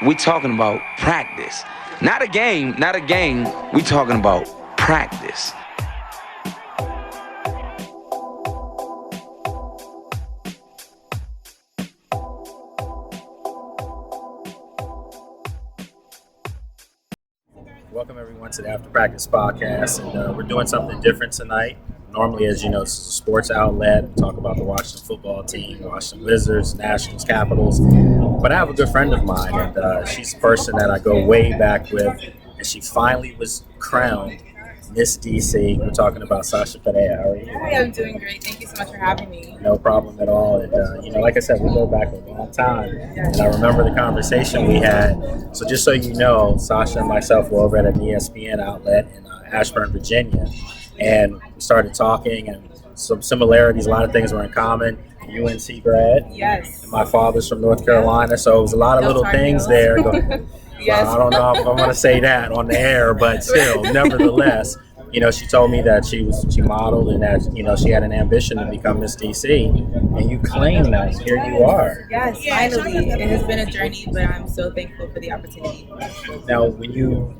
we talking about practice. Not a game, we talking about practice. Welcome everyone to the After Practice Podcast, and we're doing something different tonight. Normally, as you know, this is a sports outlet. We talk about the Washington football team, Washington Wizards, Nationals, Capitals. But I have a good friend of mine, and she's a person that I go way back with, and she finally was crowned Miss DC. We're talking about Sasha Perea. How are you? Hi, I'm doing great. Thank you so much for having me. No problem at all. And, like I said, we go back a long time. And I remember the conversation we had. So just so you know, Sasha and myself were over at an ESPN outlet in Ashburn, Virginia. And we started talking, and some similarities, a lot of things were in common. UNC grad. Yes. And my father's from North Carolina, so it was a lot of little things there. Yes. Well, I don't know if I'm going to say that on the air, but still, nevertheless, she told me that she modeled and that, she had an ambition to become Miss DC, and you claim that here you are. Yes, finally. It has been a journey, but I'm so thankful for the opportunity. Now, when you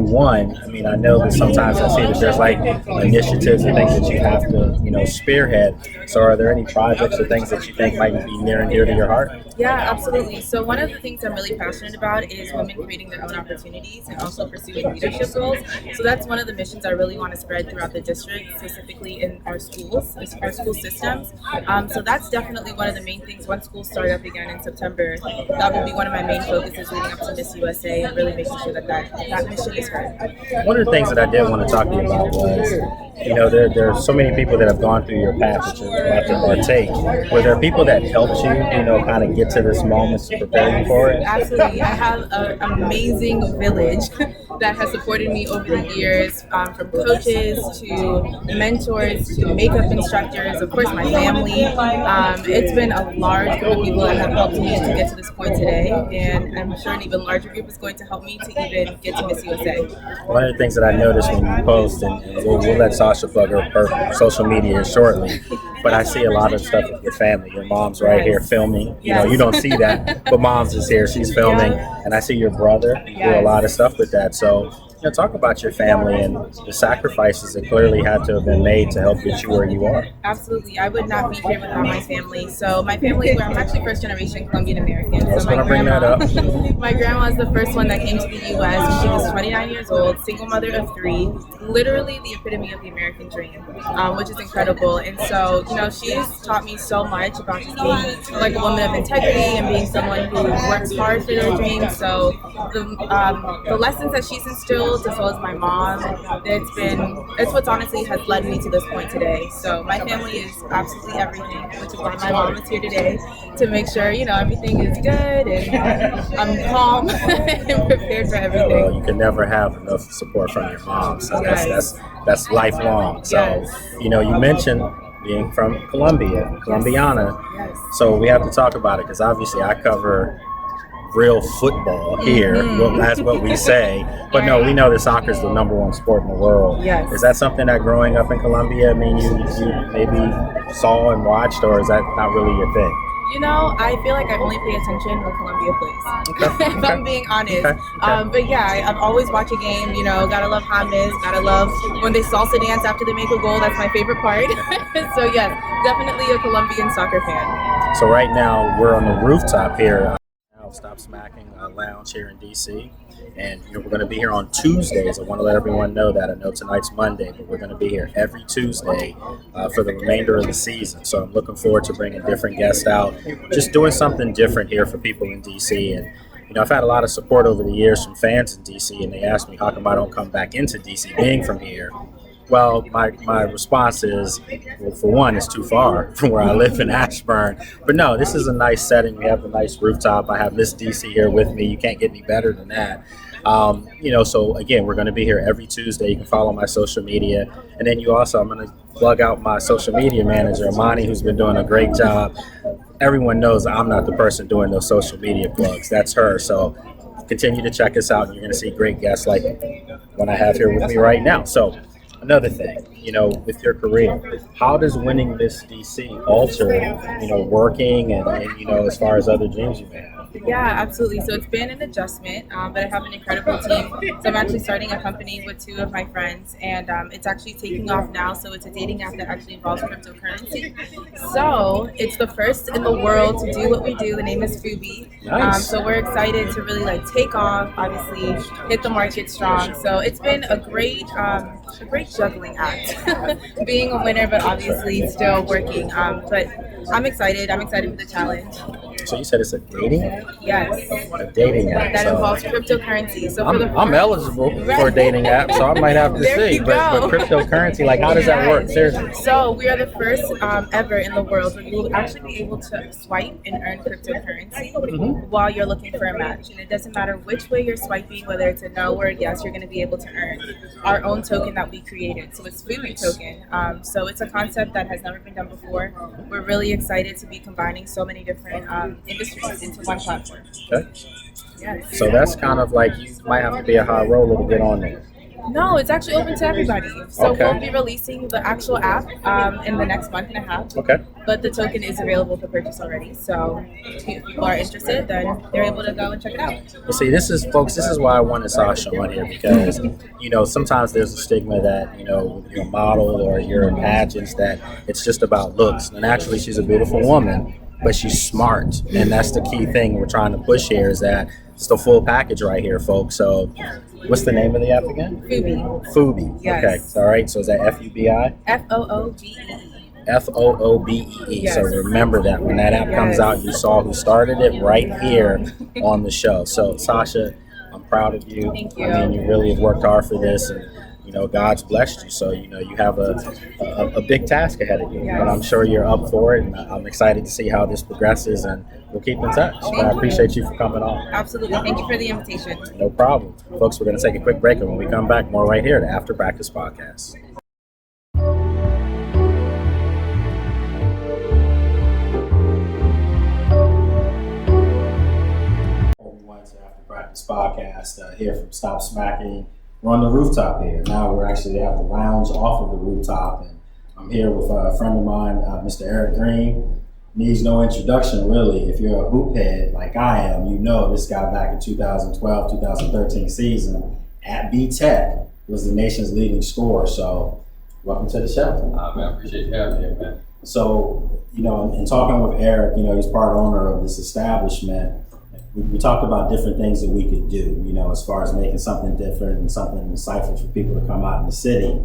won, I know that sometimes I see that there's like initiatives and things that you have to, spearhead. So are there any projects or things that you think might be near and dear to your heart? Yeah, absolutely. So one of the things I'm really passionate about is women creating their own opportunities and also pursuing leadership roles. So that's one of the missions I really want to spread throughout the district, specifically in our schools, our school systems. So that's definitely one of the main things. Once schools start up again in September, that will be one of my main focuses leading up to Miss USA and really making sure that mission is heard. One of the things that I did want to talk to you about was, there are so many people that have gone through your path that you're about to partake. Were there people that helped you, kind of get to this moment to prepare you for it? Absolutely. I have an amazing village that has supported me over the years, from coaches to mentors to makeup instructors, of course my family. It's been a large group of people that have helped me to get to this point today, and I'm sure an even larger group is going to help me to even get to Miss USA. One of the things that I noticed when you post, and we'll let Sasha plug her social media shortly, but I see a lot of stuff with your family. Your mom's right here filming. You don't see that, but mom's is here. She's filming, and I see your brother do a lot of stuff with that. So, talk about your family and the sacrifices that clearly had to have been made to help get you where you are. Absolutely. I would not be here without my family. So my family, I'm actually first generation Colombian American. I was going to bring that up. My grandma is the first one that came to the U.S. when she was 29 years old, single mother of 3, literally the epitome of the American dream, which is incredible. And so, she's taught me so much about just being like a woman of integrity and being someone who works hard for their dreams. So the lessons that she's instilled, as well as my mom, it's what's honestly has led me to this point today. So my family is absolutely everything, which is why my mom is here today to make sure, everything is good and I'm calm and prepared for everything. Well, you can never have enough support from your mom, so that's lifelong. So, you mentioned being from Colombiana. Yes. So we have to talk about it because obviously I cover real football here. Well, that's what we say. But no, we know that soccer is the number one sport in the world. Yes. Is that something that growing up in Colombia, you maybe saw and watched, or is that not really your thing? I feel like I only pay attention when Colombia plays, Okay. if I'm being honest. Okay. But yeah, I've always watched a game, gotta love James, gotta love when they salsa dance after they make a goal. That's my favorite part. So yes, definitely a Colombian soccer fan. So right now, we're on the rooftop here. Stop Smacking Lounge here in DC, and we're going to be here on Tuesdays. I want to let everyone know that. I know tonight's Monday, but we're going to be here every Tuesday for the remainder of the season. So I'm looking forward to bringing different guests out, just doing something different here for people in DC. And I've had a lot of support over the years from fans in DC, and they asked me how come I don't come back into DC being from here. Well, my response is, well, for one, it's too far from where I live in Ashburn. But no, this is a nice setting. We have a nice rooftop. I have Miss DC here with me. You can't get any better than that. So again, we're going to be here every Tuesday. You can follow my social media. And then I'm going to plug out my social media manager, Amani, who's been doing a great job. Everyone knows I'm not the person doing those social media plugs. That's her. So continue to check us out, and you're going to see great guests like one I have here with me right now. So another thing, with your career, how does winning Miss DC alter, working and as far as other dreams you may have? Yeah, absolutely. So it's been an adjustment, but I have an incredible team. So I'm actually starting a company with two of my friends, and it's actually taking off now. So it's a dating app that actually involves cryptocurrency. So it's the first in the world to do what we do. The name is Fubi. Nice. So we're excited to really like take off, obviously hit the market strong. So it's been a great juggling act, being a winner, but obviously still working. But I'm excited. I'm excited for the challenge. So you said it's a dating app? Yes. A dating app. That So involves cryptocurrency. So I'm eligible for a dating app, so I might have to There see. you But go. cryptocurrency, like, how does that work? Seriously. So we are the first ever in the world where you will actually be able to swipe and earn cryptocurrency while you're looking for a match. And it doesn't matter which way you're swiping, whether it's a no or a yes, you're going to be able to earn our own token that we created. So it's Fubi token. So it's a concept that has never been done before. We're really excited to be combining so many different industries into one platform. Okay. Yes. So that's kind of like you might have to be a high roller to get on there. No, it's actually open to everybody. So Okay. we'll be releasing the actual app in the next month and a half. Okay. But the token is available for purchase already. So if people are interested, then they're able to go and check it out. Well, see, this is, folks, this is why I wanted Sasha on here because, sometimes there's a stigma that, you're a model or you're in pageants that it's just about looks. And actually, she's a beautiful woman, but she's smart. And that's the key thing we're trying to push here is that it's the full package right here, folks. So what's the name of the app again? Fubi. Fubi. Yes. Okay. All right. So is that F-U-B-I? FOOBEE. FOOBEE. Yes. So remember that when that app comes Yes. out, you saw who started it right here on the show. So Sasha, I'm proud of you. Thank you. I mean, you really have worked hard for this, and God's blessed you. So you have a big task ahead of you. Yes. But I'm sure you're up for it, and I'm excited to see how this progresses. And we'll keep in touch. But I appreciate you for coming on. Absolutely. Thank you for the invitation. No problem, folks. We're going to take a quick break, and when we come back, more right here at After Practice Podcast. Everyone's After Practice Podcast here from Stop Smacking. We're on the rooftop here. Now we're actually at the lounge off of the rooftop, and I'm here with a friend of mine, Mr. Erick Green. Needs no introduction, really. If you're a hoop head like I am, you know this guy back in 2012, 2013 season at B-Tech was the nation's leading scorer. So welcome to the show. Man, I appreciate you having me here, man. So, in talking with Erick, he's part owner of this establishment. We talked about different things that we could do, as far as making something different and something insightful for people to come out in the city.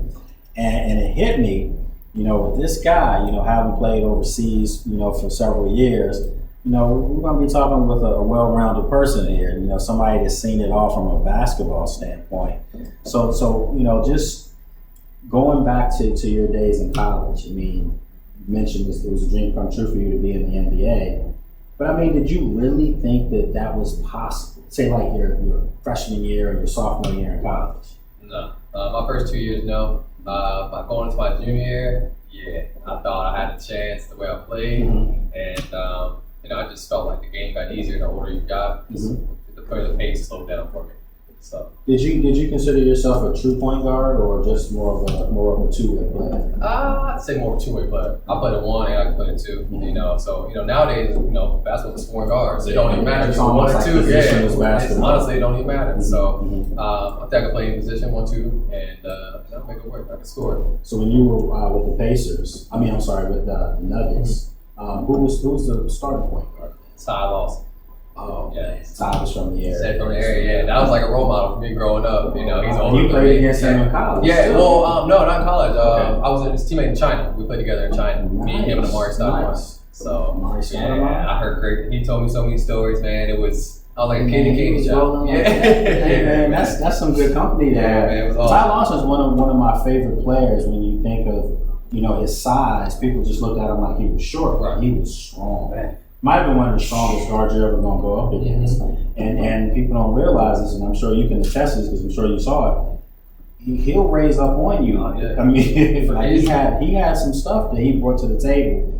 And it hit me, with this guy, having played overseas, for several years, we're going to be talking with a well-rounded person here, somebody that's seen it all from a basketball standpoint. So just going back to your days in college, I mean, you mentioned it was a dream come true for you to be in the NBA. But I mean, did you really think that was possible? Say like your freshman year or your sophomore year in college? No. My first 2 years, no. By going into my junior year, yeah, I thought I had a chance the way I played. And, I just felt like the game got easier the older you got. The pace slowed down for me. So Did you consider yourself a true point guard or just more of a two-way player? I'd say more of a two-way player. I played a one and I can play a two. So nowadays, basketball's a scoring guard, so it don't even matter if you're one or two. Honestly, it don't even matter. So I think I can play in position 1, 2, and make it work. I can score. So when you were with the Pacers, with the Nuggets, who's the starting point guard? Ty Lawson. Oh, yeah. Ty was from the area. Said from the area, yeah. That was like a role model for me growing up. He's older. You played against him in college? Yeah, well, no, not in college. Okay. I was his teammate in China. We played together in China. Nice. Me, him, and Amari Stoudemire. Nice. So, Stoudemire? I heard great. He told me so many stories, man. I was like a kid in a candy shop. Yeah. Hey, man, that's some good company there. Yeah, man, it was Ty awesome. Lawson's one of my favorite players when you think of, his size. People just looked at him like he was short. Right. He was strong, man. Might have been one of the strongest guards you're ever going to go up against. And people don't realize this, and I'm sure you can attest this because I'm sure you saw it. He'll raise up on you. Yeah. I mean, like he had some stuff that he brought to the table.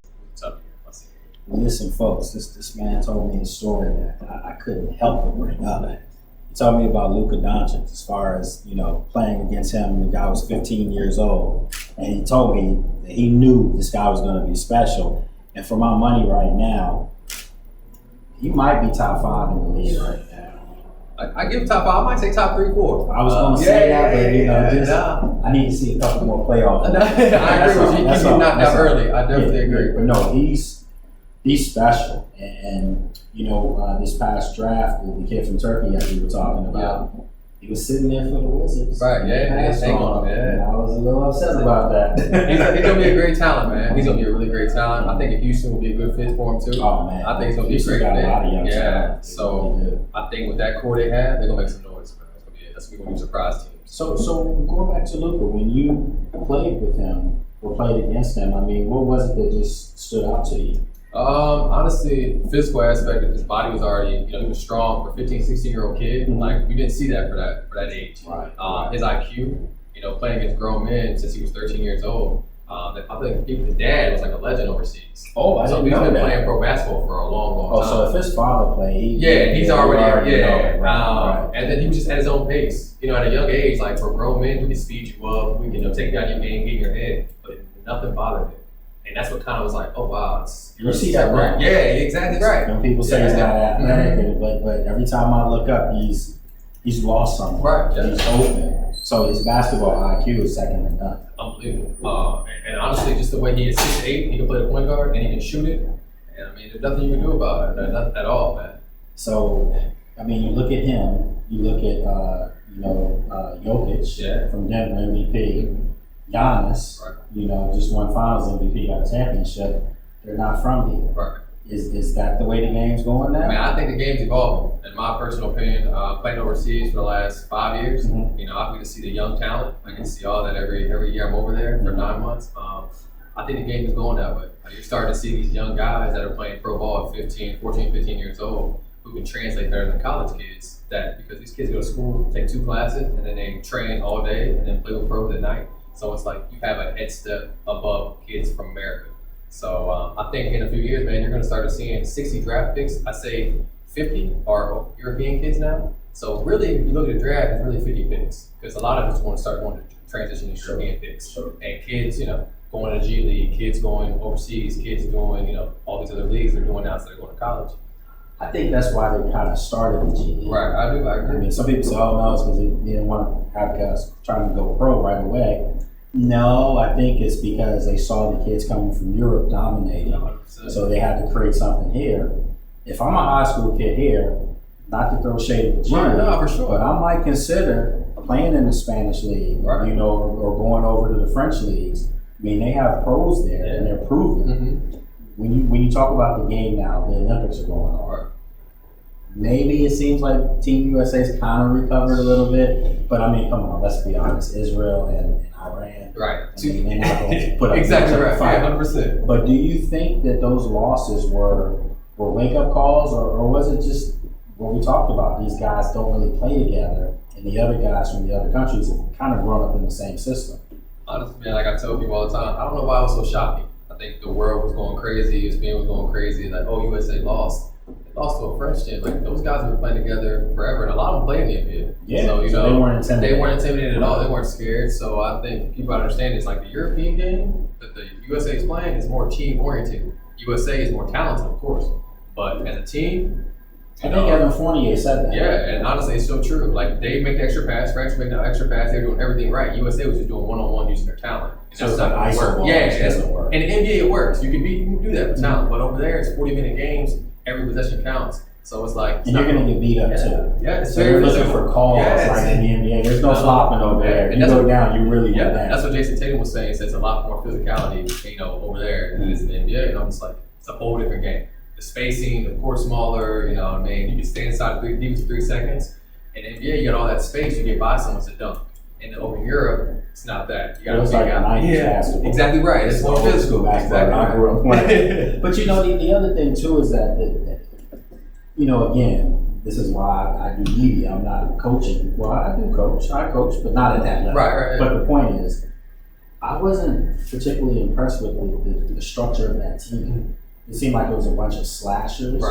Listen, folks, this man told me a story that I couldn't help but bring up. He told me about Luka Doncic as far as, playing against him. The guy was 15 years old. And he told me that he knew this guy was going to be special. And for my money right now, he might be top 5 in the league right now. I give top 5. I might say top 3, 4. I was going to say that, but I need to see a couple more playoffs. I agree with you. He's knocked out early. I definitely agree. But no, he's special. And this past draft, the kid from Turkey, as we were talking about, he was sitting there for the Wizards. Right, yeah. And I was a little upset about that. He's going to be a great talent, man. He's going to be a really great talent. I think Houston will be a good fit for him, too. Oh, man. I think it's going to be a great got a lot of young fit. Yeah. talent. So I think with that core they have, they're going to make some noise, man. That's going to be a surprise team. So going back to Luka, when you played with him or played against him, I mean, what was it that just stood out to you? Honestly, physical aspect of his body was already, he was strong for a 15, 16-year-old kid. Mm-hmm. Like, you didn't see that for that age. Right. His IQ, playing against grown men since he was 13 years old. I think his dad was like a legend overseas. Oh, I didn't know he's been that. playing pro basketball for a long time. So if his father played, he's already right. And then he was just at his own pace. At a young age, like for grown men, we can speed you up, we can take down your game, get in your head, but nothing bothered him. And that's what kind of was like, oh wow, you see that right? Yeah, exactly right. When people say he's not athletic, but every time I look up, he's lost something. Right. Yeah. He's open. So his basketball IQ is second to none. Unbelievable. And honestly, just the way he is 6'8", he can play the point guard and he can shoot it. And I mean, there's nothing you can do about it. Nothing at all, man. So, I mean, you look at him. You look at Jokic from Denver, MVP. Giannis, just won Finals MVP, got a championship. They're not from here. Right. Is that the way the game's going now? I think the game's evolving. In my personal opinion, playing overseas for the last 5 years, I get to see the young talent. I get to see all that every year I'm over there for 9 months. I think the game is going that way. You're starting to see these young guys that are playing pro ball at 14, 15 years old who can translate better than college kids. Because these kids go to school, take 2 classes, and then they train all day and then play with pros at night. So it's like you have a head step above kids from America. So I think in a few years, man, you're going to start seeing 60 draft picks. I say 50 are European kids now. So really, if you look at the draft, it's really 50 picks because a lot of it's going to start going to transition to European picks. Sure. And kids, going to G League, kids going overseas, kids doing, all these other leagues they're doing now instead of going to college. I think that's why they kind of started the G League. Right, I agree. I mean, some people say, oh, no, it's because they didn't want to have guys trying to go pro right away. No, I think it's because they saw the kids coming from Europe dominating. 100%. So they had to create something here. If I'm a high school kid here, not to throw shade at the G League, for sure. but I might consider playing in the Spanish league, or going over to the French leagues. I mean, they have pros there, and they're proven. Mm-hmm. When you talk about the game now, the Olympics are going on. Right. Maybe it seems like Team USA's kind of recovered a little bit, but I mean, come on, let's be honest. Israel and Iran, right? I mean, they're not going to put up exactly right. Fight. 100%. But do you think that those losses were wake up calls, or was it just what we talked about? These guys don't really play together, and the other guys from the other countries have kind of grown up in the same system. Honestly, man, like I tell people all the time, I don't know why it was so shocking. I think the world was going crazy, ESPN was going crazy, like, oh, USA lost. They lost to a French team. Like, those guys have been playing together forever, and a lot of them play in the NBA. Yeah, so, they weren't intimidated. They weren't intimidated at all. They weren't scared. So I think people understand it's like the European game that the USA is playing is more team-oriented. USA is more talented, of course. But as a team, I think Evan Fournier said that. Yeah, and honestly, it's so true. Like, they make the extra pass, French make the extra pass, they're doing everything right. USA was just doing one-on-one using their talent. And so it's like iso ball. Yeah, it doesn't work. And in the NBA, it works. You can do that with talent. But over there, it's 40-minute games. Every possession counts. So it's like... And you're going to get beat up, too. Yeah, it's so you're looking for calls like in the NBA. There's no flopping over there. If you go down, you really go down. That's what Jason Tatum was saying. He says a lot more physicality, over there than it is in the NBA. And I'm just like, it's a whole different game. The spacing, the court smaller, you can stay inside deep for 3 seconds. In the NBA, you got all that space, you get by someone to dunk. And over in Europe, it's not that. You got to like basketball. Exactly right. It's more physical basketball. Exactly I grew up playing. But the other thing too is that again, this is why I do media. I'm not coaching. Well, I do coach. I coach, but not at that level. Right. But the point is, I wasn't particularly impressed with the structure of that team. It seemed like it was a bunch of slashers,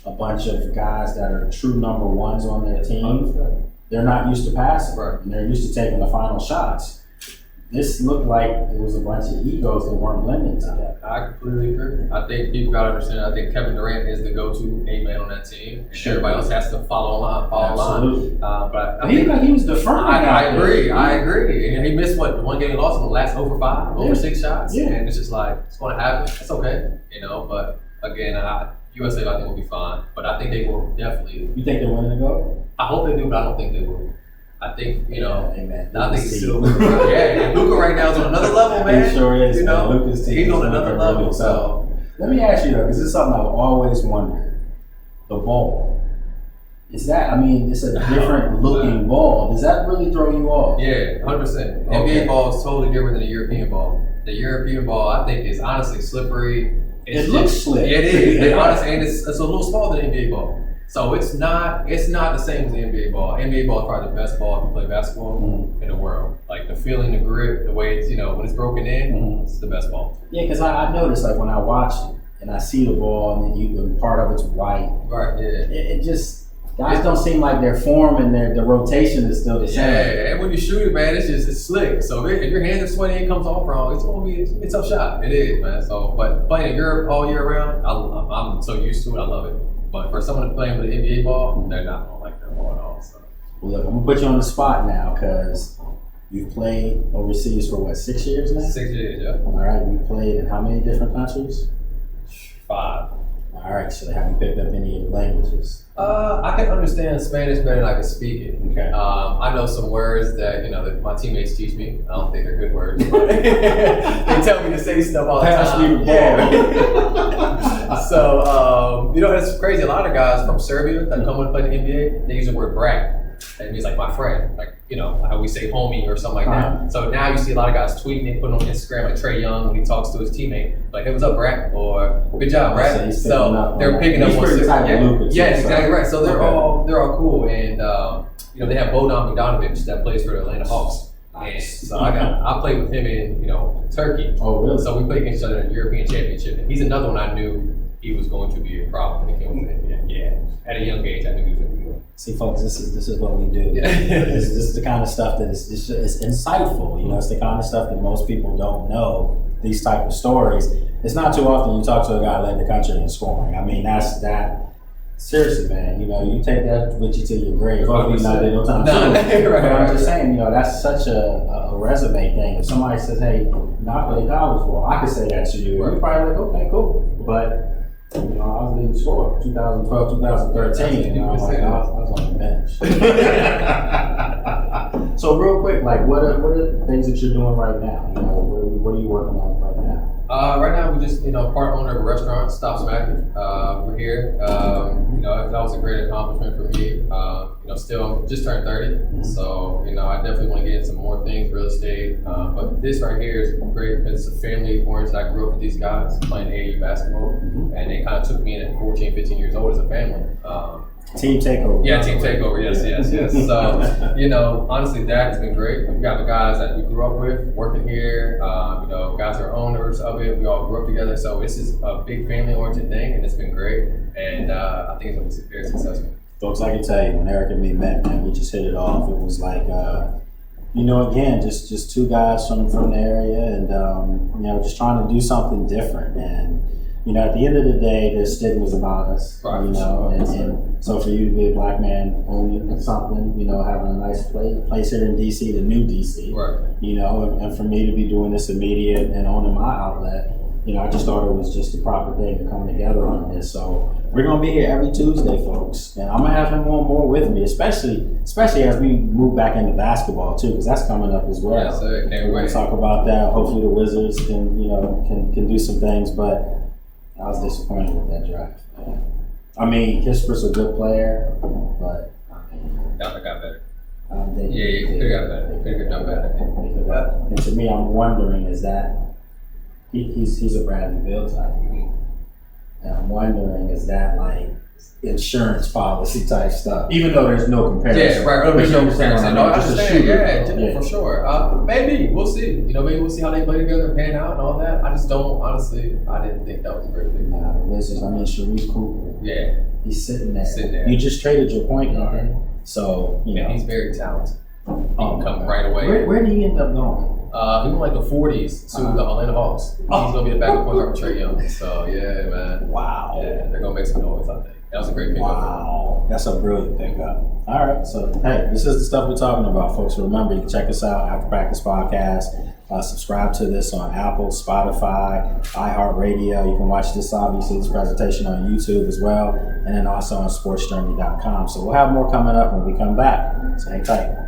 a bunch of guys that are true number ones on their team. They're not used to passing, and they're used to taking the final shots. this looked like it was a bunch of egos that weren't blending together. I completely agree. I think people gotta understand. I think Kevin Durant is the go-to A-man on that team. Sure. Everybody else has to follow line. But he looked like he was deferring. I agree. And he missed one game he lost in the last over 5, over 6 shots, and it's just like it's going to happen. It's okay, But again, USA I think will be fine. But I think they will definitely. You think they're winning the gold? I hope they do, but I don't think they will. I think, Amen. I think it's still and Luka right now is on another level, man. He sure is. Luka's team he's on another level. So let me ask you though, because this is something I've always wondered. The ball. Is that, it's a different looking ball. Does that really throw you off? Yeah, 100%. NBA ball is totally different than the European ball. The European ball, I think, is honestly slippery. It looks slick. It is. Honestly, and it's a little smaller than the NBA ball. So it's not the same as the NBA ball. NBA ball is probably the best ball if you play basketball in the world. Like the feeling, the grip, the way it's, when it's broken in, it's the best ball. Yeah, because I noticed like when I watch it and I see the ball and part of it's white. Right, yeah. It just, guys don't seem like their form and the rotation is still the same. Yeah, and when you shoot it, man, it's slick. So if your hands are sweaty and it comes off wrong, it's going to be a tough shot. It is, man. So, but playing in Europe all year round, I'm so used to it. I love it. But for someone playing with an NBA ball, they're not going to like that ball at all. So. Well, look, I'm going to put you on the spot now because you've played overseas for 6 years now? 6 years, yeah. All right, you played in how many different countries? 5. All right, so have you picked up any of the languages? I can understand Spanish better than I can speak it. Okay. I know some words that that my teammates teach me. I don't think they're good words. But they tell me to say stuff all the time. Pass me the ball. Yeah. So it's crazy. A lot of guys from Serbia that come and play the NBA, they use the word brat. That means like my friend, like how we say homie or something like that. So now you see a lot of guys tweeting, they put on Instagram, like Trae Young when he talks to his teammate, like, "Hey, what's up, Brat?" Or "Good job, Brat." So they're picking up on yes, exactly right. So they're all cool, and they have Bojan Bogdanovic that plays for the Atlanta Hawks. And so I played with him in Turkey. Oh, really? So we played against each other in the European Championship, and he's another one I knew he was going to be a problem when he came to the NBA. Yeah, at a young age, I knew he was going to be good. See, folks, this is what we do. Yeah. This is the kind of stuff that is insightful. It's the kind of stuff that most people don't know. These type of stories. It's not too often you talk to a guy led the country in scoring. That's that. Seriously, man. You take that with you to your grave. Hopefully, not there no time soon. But I'm just saying, that's such a resume thing. If somebody says, "Hey, not play college ball," I could say that to you. You're probably like, "Okay, cool," but. I was leading scorer 2012, 2013, and I was on the bench. So real quick, like what are the things that you're doing right now? What are you working on right now? Right now we just part owner of a restaurant, Stop Smacking. We're here. That was a great accomplishment for me. Still just turned 30, so I definitely want to get into some more things, real estate. But this right here is great because it's a family oriented. I grew up with these guys playing AAU basketball, and they kind of took me in at 14, 15 years old as a family. Team takeover. Yeah, team takeover. Yes. So, honestly, that has been great. We got the guys that we grew up with working here. Guys are owners of it. We all grew up together. So this is a big family-oriented thing, and it's been great. And I think it's going to be very successful. Folks, I can tell you, when Eric and me met, man, we just hit it off. It was like, again, just two guys from the area, and just trying to do something different. And at the end of the day, there's stigmas about us, right, and so for you to be a black man owning something, having a nice place here in DC, the new DC, right, and for me to be doing this immediate and owning my outlet, I just thought it was just the proper thing to come together on this. So we're gonna be here every Tuesday, folks, and I'm gonna have him on more with me, especially as we move back into basketball too, because that's coming up as well. Yes, sir. Can't We're wait. gonna talk about that. Hopefully the Wizards can do some things, but I was disappointed with that draft. Kisper's a good player, but Got better. He could have got better. Could have done better. And to me, I'm wondering, is that he's a Bradley Beal type, and I'm wondering, is that like insurance policy type stuff? Even though there's no comparison. Yeah, right. There's no comparison. No, I Just a understand. shooter. Yeah, for sure. Maybe we'll see. Maybe we'll see how they play together, and pan out, and all that. I just don't. Honestly, I didn't think that was a great thing. Nah, the Wizards. Sharif Cooper. Yeah, he's sitting there. You just traded your point guard, so he's very talented. He can come right away. Where did he end up going? He went like the 40s to the Atlanta Hawks. He's gonna be the backup point guard for Trae Young. So yeah, man. Wow. Yeah, they're gonna make some noise, I think. That was a great pickup. Wow, that's a brilliant pickup. All right, so hey, this is the stuff we're talking about, folks. Remember, you can check us out, After Practice Podcast. Subscribe to this on Apple, Spotify, iHeartRadio. You can watch this presentation on YouTube as well, and then also on sportsjourney.com. So we'll have more coming up when we come back. So hang tight.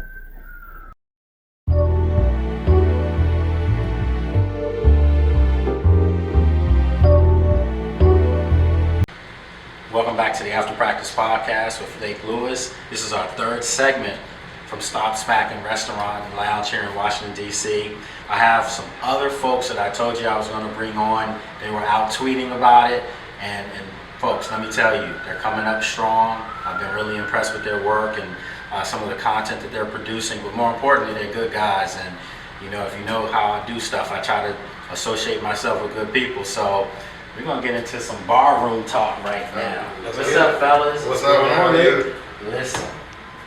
Welcome back to the After Practice Podcast with Lake Lewis. This is our third segment from Stop Smacking Restaurant and Lounge here in Washington, D.C. I have some other folks that I told you I was going to bring on. They were out tweeting about it. And folks, let me tell you, they're coming up strong. I've been really impressed with their work and some of the content that they're producing. But more importantly, they're good guys. And, you know, if you know how I do stuff, I try to associate myself with good people. So we're going to get into some barroom talk right now. What's up, fellas? What's up, man? How are you? Listen,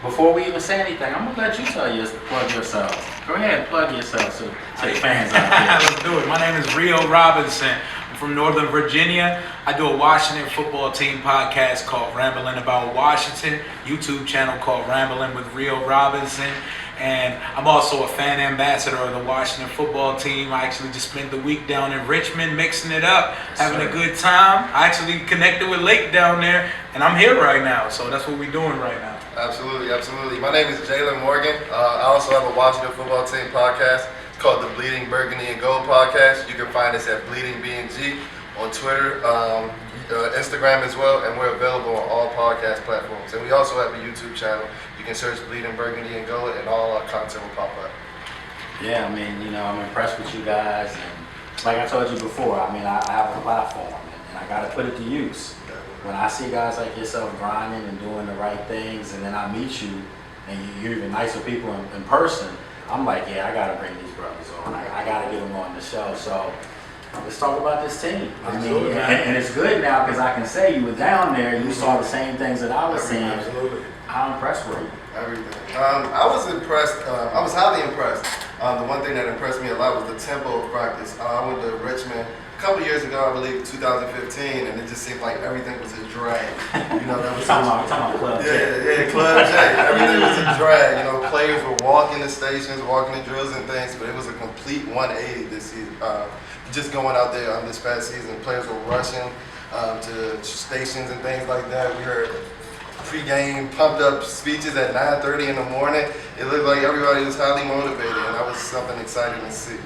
before we even say anything, I'm going to let you plug yourselves. Go ahead and plug yourselves to the fans out there. Let's do it. My name is Rio Robinson. I'm from Northern Virginia. I do a Washington football team podcast called Rambling About Washington, YouTube channel called Rambling with Rio Robinson. And I'm also a fan ambassador of the Washington football team. I actually just spent the week down in Richmond mixing it up, having a good time. I actually connected with Lake down there, and I'm here right now. So that's what we're doing right now. Absolutely, absolutely. My name is Jalen Morgan. I also have a Washington football team podcast. It's called the Bleeding Burgundy and Gold podcast. You can find us at Bleeding BNG on Twitter, Instagram as well, and we're available on all podcast platforms. And we also have a YouTube channel. You can search Bleeding Burgundy and Gold, and all our content will pop up. Yeah, I mean, you know, I'm impressed with you guys. And like I told you before, I mean, I have a platform, and I got to put it to use. When I see guys like yourself grinding and doing the right things, and then I meet you, and you're even nicer people in person, I'm like, yeah, I got to bring these brothers on. I got to get them on the show. So let's talk about this team. I mean, and it's good now because I can say you were down there, you saw the same things that I was seeing. Absolutely. How impressed were you? Everything. I was impressed. I was highly impressed. The one thing that impressed me a lot was the tempo of practice. I went to Richmond a couple years ago, I believe 2015, and it just seemed like everything was a drag. You know, that was talking about Club J. Yeah, Club J. Everything was a drag. You know, players were walking the stations, walking the drills and things, but it was a complete 180 this season. Just going out there this past season, players were rushing to stations and things like that. We heard pre-game pumped up speeches at 9:30 in the morning. It looked like everybody was highly motivated, and that was something exciting to see.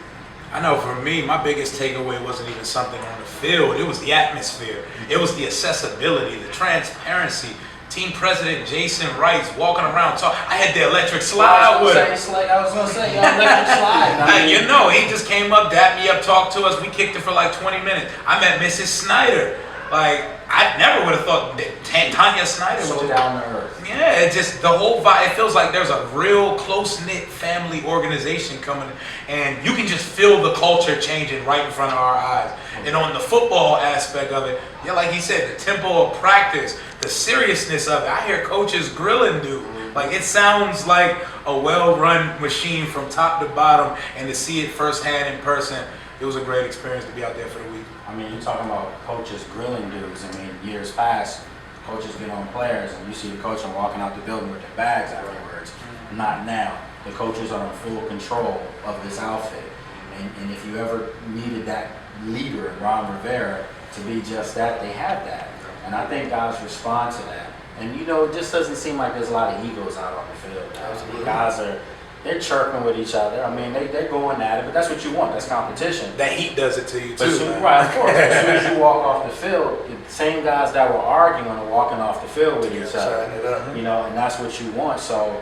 I know for me, my biggest takeaway wasn't even something on the field. It was the atmosphere. It was the accessibility, the transparency. Team President Jason Wright's walking around talking. I had the electric slide with him. I was going to say, electric slide. You know, he just came up, dapped me up, talked to us. We kicked it for like 20 minutes. I met Mrs. Snyder. Like, I never would have thought that Tanya Snyder So was down to earth. Yeah, it just, the whole vibe, it feels like there's a real close-knit family organization coming, and you can just feel the culture changing right in front of our eyes. And on the football aspect of it, yeah, like he said, the tempo of practice, the seriousness of it, I hear coaches grilling dude. Like, it sounds like a well-run machine from top to bottom, and to see it firsthand in person, it was a great experience to be out there for the week. I mean, you're talking about coaches grilling dudes. I mean, years past, coaches get on players, and you see the coach walking out the building with their bags afterwards. Not now. The coaches are in full control of this outfit. And if you ever needed that leader in Ron Rivera to be just that, they have that. And I think guys respond to that. And, you know, it just doesn't seem like there's a lot of egos out on the field. Absolutely. Guys they're chirping with each other. I mean, they're going at it, but that's what you want. That's competition. That heat does it to you, But too. right, of course. As soon as you walk off the field, the same guys that were arguing are walking off the field with each other. Shining it up. You know, and that's what you want. So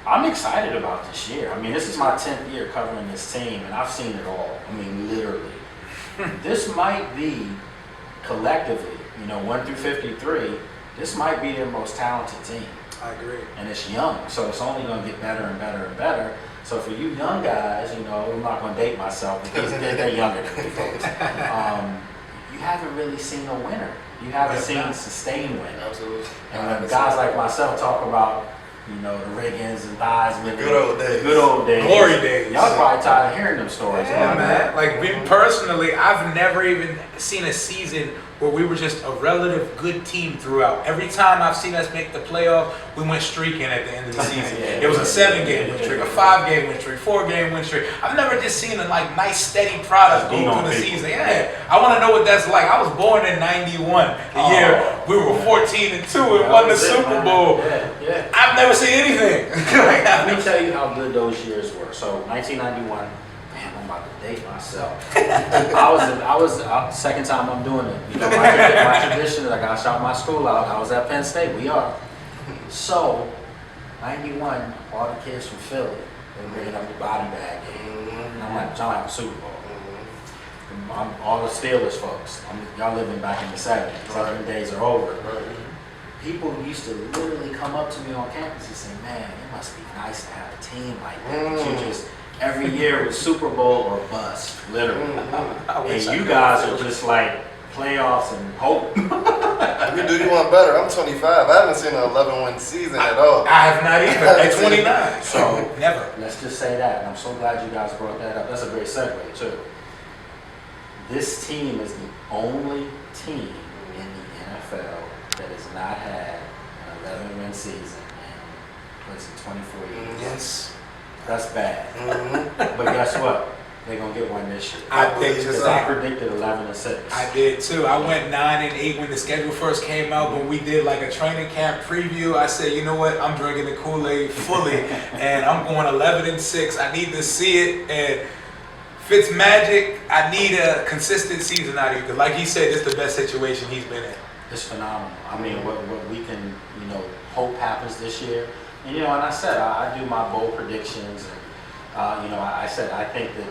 I'm excited about this year. I mean, this is my 10th year covering this team, and I've seen it all. I mean, literally. This might be, collectively, you know, 1 through 53, this might be their most talented team. I agree. And it's young, so it's only going to get better and better and better. So for you young guys, you know, I'm not going to date myself because they're younger than me, folks. You haven't really seen a winner. You haven't seen sustained winning. Absolutely. And when guys like myself talk about You know, the Riggins and Theismann. Good old days. The good old days. Glory days. Y'all probably tired of hearing them stories. Yeah, man. Like me personally, I've never even seen a season where we were just a relative good team throughout. Every time I've seen us make the playoff, we went streaking at the end of the season. It was a 7-game win streak, a 5-game win streak, 4-game win streak. I've never just seen a like nice steady product go through the season. Yeah, I want to know what that's like. I was born in '91, the year we were 14-2 and won the Super Bowl. Yeah. I've never seen anything. Let me tell you how good those years were. So 1991. I'm about to date myself. I was second time I'm doing it. You know, my tradition is I got to shout my school out. I was at Penn State. We are. So, 91, all the kids from Philly, they were bringing up the body bag game. And I'm like, y'all have a Super Bowl. I'm all the Steelers folks. Y'all living back in the 70s. Southern days are over. People used to literally come up to me on campus and say, man, it must be nice to have a team like that. You just every year was Super Bowl or bust, literally. And you guys are just like playoffs and hope. We do you one better. I'm 25. I haven't seen an 11-win season at all. I have not either. At 29. So never. Let's just say that. And I'm so glad you guys brought that up. That's a great segue too. This team is the only team in the NFL that has not had an 11-win season in what's it, 24 years. Yes. That's bad. But guess what? They're gonna get one this year. I think because I predicted 11-6. I did too. I went 9-8 when the schedule first came out. When we did like a training camp preview, I said, you know what? I'm drinking the Kool-Aid fully, and I'm going 11-6. I need to see it, and Fitzmagic, I need a consistent season out of you because, like he said, it's the best situation he's been in. It's phenomenal. I mean, what we can hope happens this year. And and I said I do my bold predictions, and I said I think that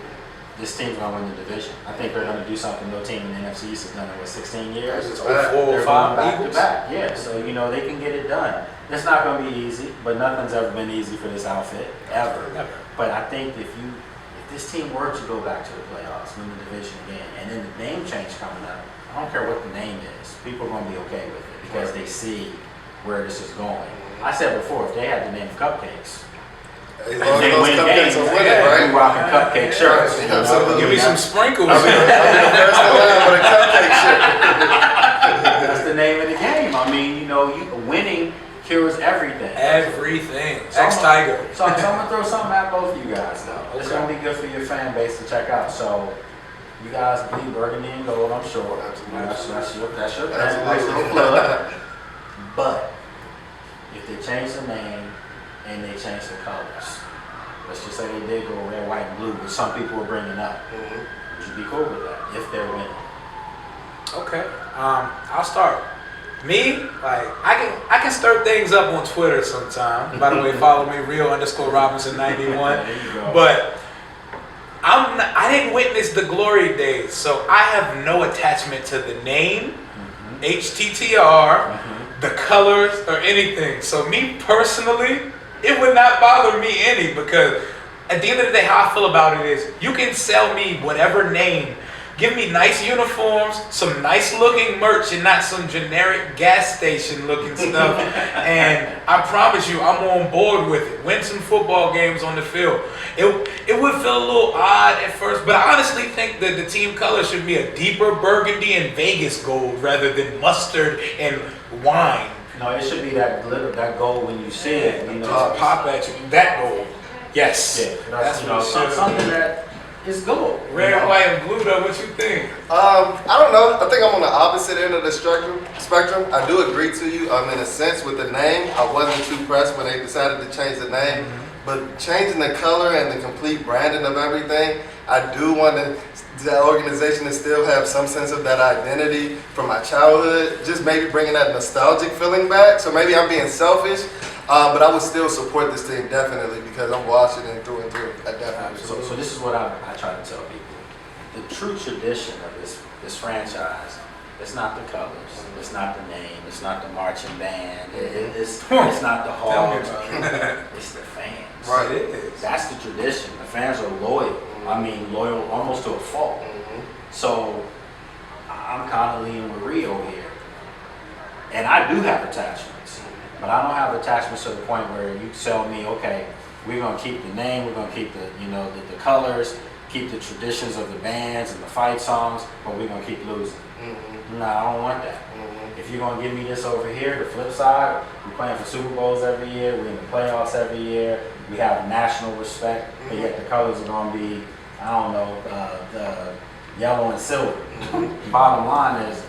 this team's gonna win the division. I think they're gonna do something no team in the NFC East has done in 16 years. It's They're 04, going 05 back Eagles. to back. Yeah, so they can get it done. It's not gonna be easy, but nothing's ever been easy for this outfit ever. Never. But I think if this team were to go back to the playoffs, win the division again, and then the name change coming up, I don't care what the name is, people are gonna be okay with it because they see where this is going. I said before, if they had the name Cupcakes, As long as those cupcakes are winning, we right? rocking cupcake shirts. Absolutely. Give me some sprinkles. I'll be the first in line with a cupcake shirt. That's the name of the game. I mean, winning cures everything. Everything. So Ex-Tiger. So I'm gonna throw something at both of you guys though. It's gonna be good for your fan base to check out. So you guys bleed burgundy and gold, I'm sure. That's your nice little plug. But if they change the name and they change the colors, let's just say they did go red, white, and blue, which some people were bringing up, would you be cool with that if they're winning? Okay. I'll start. Me, like I can stir things up on Twitter sometime. By the way, follow me, real_Robinson91. There you go. But I didn't witness the glory days, so I have no attachment to the name, HTTR, the colors, or anything. So me personally, it would not bother me any because at the end of the day, how I feel about it is you can sell me whatever name. Give me nice uniforms, some nice looking merch, and not some generic gas station looking stuff. And I promise you, I'm on board with it. Win some football games on the field. It would feel a little odd at first, but I honestly think that the team color should be a deeper burgundy and Vegas gold rather than mustard and wine. No, it should be that glitter, that gold when you see it. Just pop at you. That gold. Yes. Yeah, That's what it should. something that is gold. Red, white, and blue though, what you think? I don't know. I think I'm on the opposite end of the spectrum. I do agree to you. In a sense with the name. I wasn't too pressed when they decided to change the name. But changing the color and the complete branding of everything, I do want that organization to still have some sense of that identity from my childhood. Just maybe bringing that nostalgic feeling back. So maybe I'm being selfish. But I would still support this team definitely because I'm Washington through and through. I definitely. So this is what I try to tell people. The true tradition of this franchise, it's not the colors, it's not the name, it's not the marching band, it's not the hogs, it's the fans. Right. It is. That's the tradition. The fans are loyal. I mean, loyal almost to a fault. So I'm kind of leaning with Rio here. And I do have attachments. But I don't have attachments to the point where you tell me, okay, we're gonna keep the name, we're gonna keep the, the colors, keep the traditions of the bands and the fight songs, but we're gonna keep losing. No, I don't want that. If you're gonna give me this over here, the flip side, we're playing for Super Bowls every year, we're in the playoffs every year, we have national respect, but yet the colors are gonna be, I don't know, the yellow and silver. Bottom line is,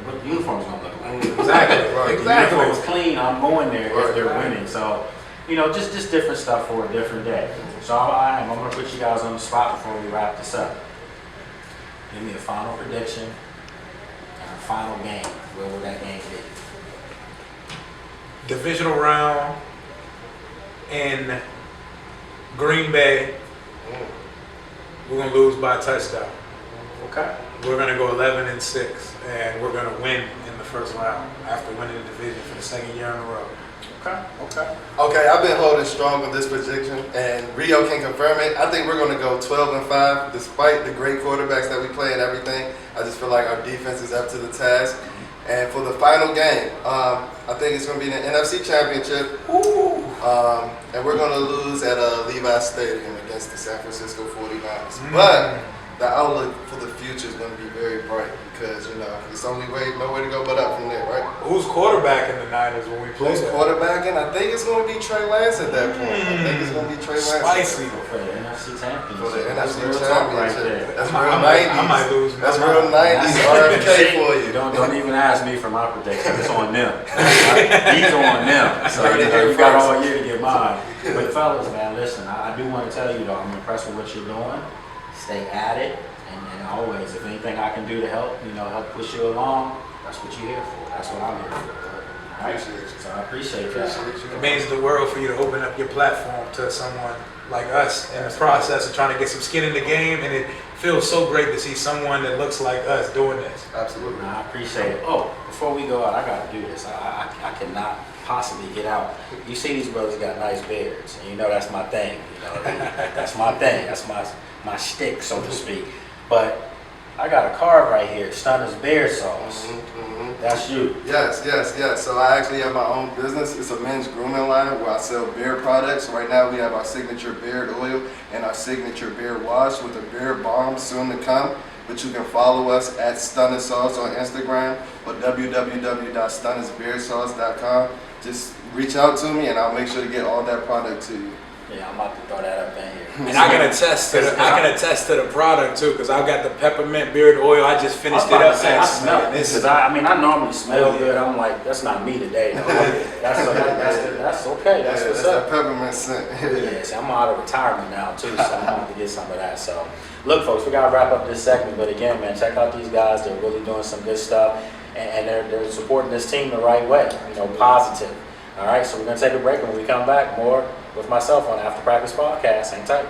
what the uniform's gonna look like. Exactly. Right. If the uniform's clean, I'm going there if they're winning. So, just different stuff for a different day. So I'm gonna put you guys on the spot before we wrap this up. Give me a final prediction and a final game. Where will that game be? Divisional round in Green Bay. We're gonna lose by a touchdown. Okay. We're gonna go 11-6, and we're gonna win in the first round after winning the division for the second year in a row. Okay, I've been holding strong on this prediction, and Rio can confirm it. I think we're going to go 12-5, despite the great quarterbacks that we play and everything. I just feel like our defense is up to the task. And for the final game, I think it's going to be the NFC Championship. And we're going to lose at Levi Stadium against the San Francisco 49ers. But the outlook for the future is going to be very bright because, it's only no way to go but up from there, right? Who's quarterbacking the Niners when we play? Who's quarterbacking? I think it's going to be Trey Lance at that point. I think it's going to be Trey Lance. Spicy. For the NFC Championship. For the NFC Right there. Championship. That's real 90s. I might lose. That's real 90s RFK for you. Don't even ask me for my prediction. It's on them. These are on them. So you got all year to get mine. But fellas, man, listen, I do want to tell you though, I'm impressed with what you're doing. Stay at it, and always, if anything I can do to help, help push you along, that's what you're here for. That's what I'm here for. All right? So I appreciate that. It means the world for you to open up your platform to someone like us in the process of trying to get some skin in the game, and it feels so great to see someone that looks like us doing this. Absolutely. I appreciate it. Oh, before we go out, I got to do this. I cannot possibly get out. You see these brothers got nice beards, and that's my thing. That's my thing. That's my shtick, so to speak. But I got a card right here, Stunner's Beard Sauce. That's you. Yes. So I actually have my own business. It's a men's grooming line where I sell beard products. Right now we have our signature beard oil and our signature beard wash with a beard balm soon to come. But you can follow us at Stunner Sauce on Instagram or www.stunnersbeardsauce.com. Just reach out to me and I'll make sure to get all that product to you. Yeah, I'm about to throw that up in here. And I can attest to the product too, because I've got the peppermint beard oil. I just finished it up. I smell it. I normally smell good. I'm like, that's not me today. No. That's okay. That's what's up. That peppermint scent. Yes, I'm out of retirement now too, so I'm going to get some of that. So, look, folks, we got to wrap up this segment. But again, man, check out these guys. They're really doing some good stuff, and they're supporting this team the right way. Positive. All right, so we're going to take a break, and when we come back, more with myself on After Practice Podcast. Hang tight.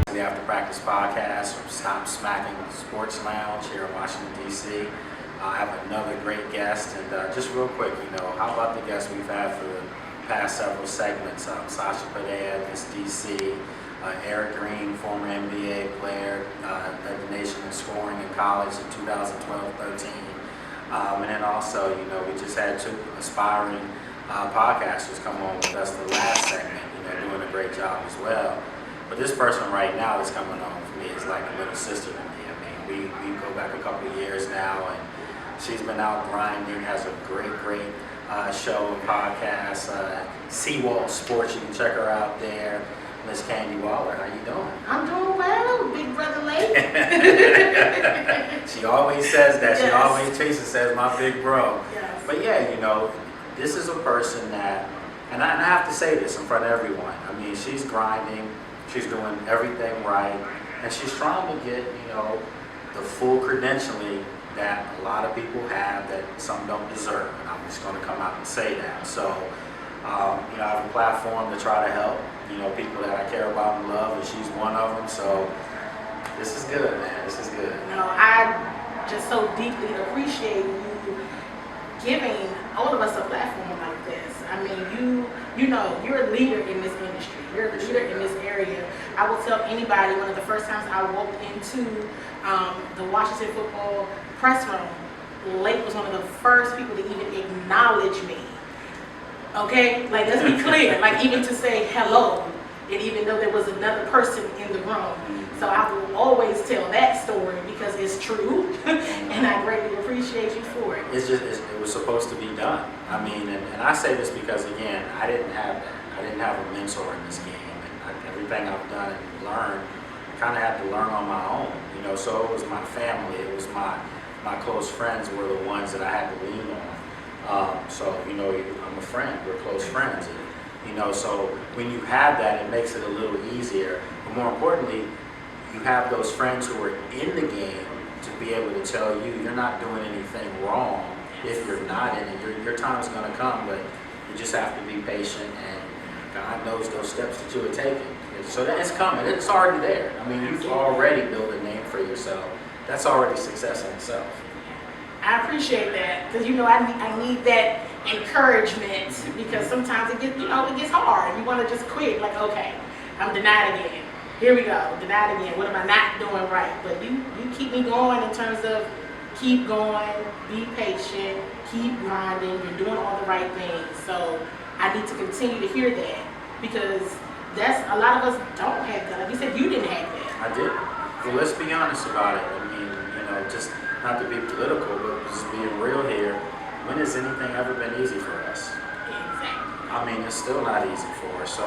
The After Practice Podcast from Stop Smacking Sports Lounge here in Washington, D.C. I have another great guest, and just real quick, how about the guests we've had for the past several segments? Sasha Perea, Miss D.C., Erick Green, former NBA player, led the nation in scoring in college in 2012-13. And then also, we just had two aspiring podcasters come on with us the last segment, doing a great job as well. But this person right now that's coming on for me is like a little sister to me. We go back a couple of years now, and she's been out grinding, has a great show and podcast, Seawall Sports. You can check her out there. Miss Candi Waller, how you doing? I'm doing well, big brother late. She always says that. Yes. She always tweets and says, my big bro. Yes. But yeah, this is a person that, and I have to say this in front of everyone. She's grinding, she's doing everything right, and she's trying to get, the full credentialing that a lot of people have that some don't deserve. And I'm just going to come out and say that. So, I have a platform to try to help, people that I care about and love, and she's one of them. So this is good, man. This is good. I just so deeply appreciate you giving all of us a platform like this. You you know, you're a leader in this industry. You're a leader in this area. I will tell anybody, one of the first times I walked into the Washington football press room, Lake was one of the first people to even acknowledge me. Okay? Like, let's be clear. Like, even to say hello, and even though there was another person in the room. So I will always tell that story because it's true, and I greatly appreciate you for it. It was supposed to be done. I mean, and I say this because, again, I didn't have that. I didn't have a mentor in this game. And everything I've done and learned, kind of had to learn on my own. You know, so it was my family. It was my close friends were the ones that I had to lean on. So, you know, I'm a friend. We're close friends. And, you know, so when you have that, it makes it a little easier. But more importantly, you have those friends who are in the game to be able to tell you you're not doing anything wrong if you're not in it. Your time is going to come, but you just have to be patient, and God knows those steps that you are taking. So it's coming. It's already there. I mean, you've already built a name for yourself. That's already success in itself. I appreciate that because, you know, I need that encouragement because sometimes it gets hard. You want to just quit, like, okay, I'm denied again. Here we go, denied again. What am I not doing right? But you keep me going in terms of keep going, be patient, keep grinding. You're doing all the right things. So I need to continue to hear that because that's a lot of us don't have that. Like you said, you didn't have that. I did. Well, let's be honest about it. I mean, you know, just not to be political, but just being real here. When has anything ever been easy for us? Exactly. I mean, it's still not easy for us. So,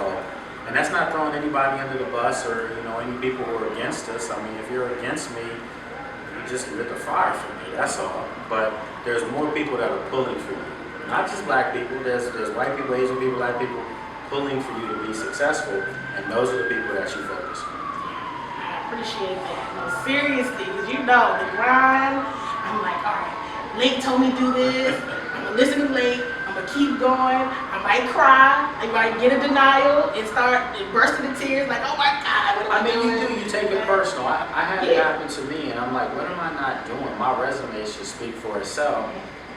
and that's not throwing anybody under the bus or, you know, any people who are against us. I mean, if you're against me, you just lit the fire for me. That's all. But there's more people that are pulling for you. Not just black people. There's white people, Asian people, black people pulling for you to be successful, and those are the people that you focus on. I appreciate that. No, seriously, because you know the grind. I'm like, all right, Lake told me to do this. I'm gonna listen to Lake. I'm gonna keep going. I might cry. I might get a denial and start bursting into tears. Like, oh my God, what am I doing? You take it personal. I had it happen to me, and I'm like, what am I not doing? My resume should speak for itself.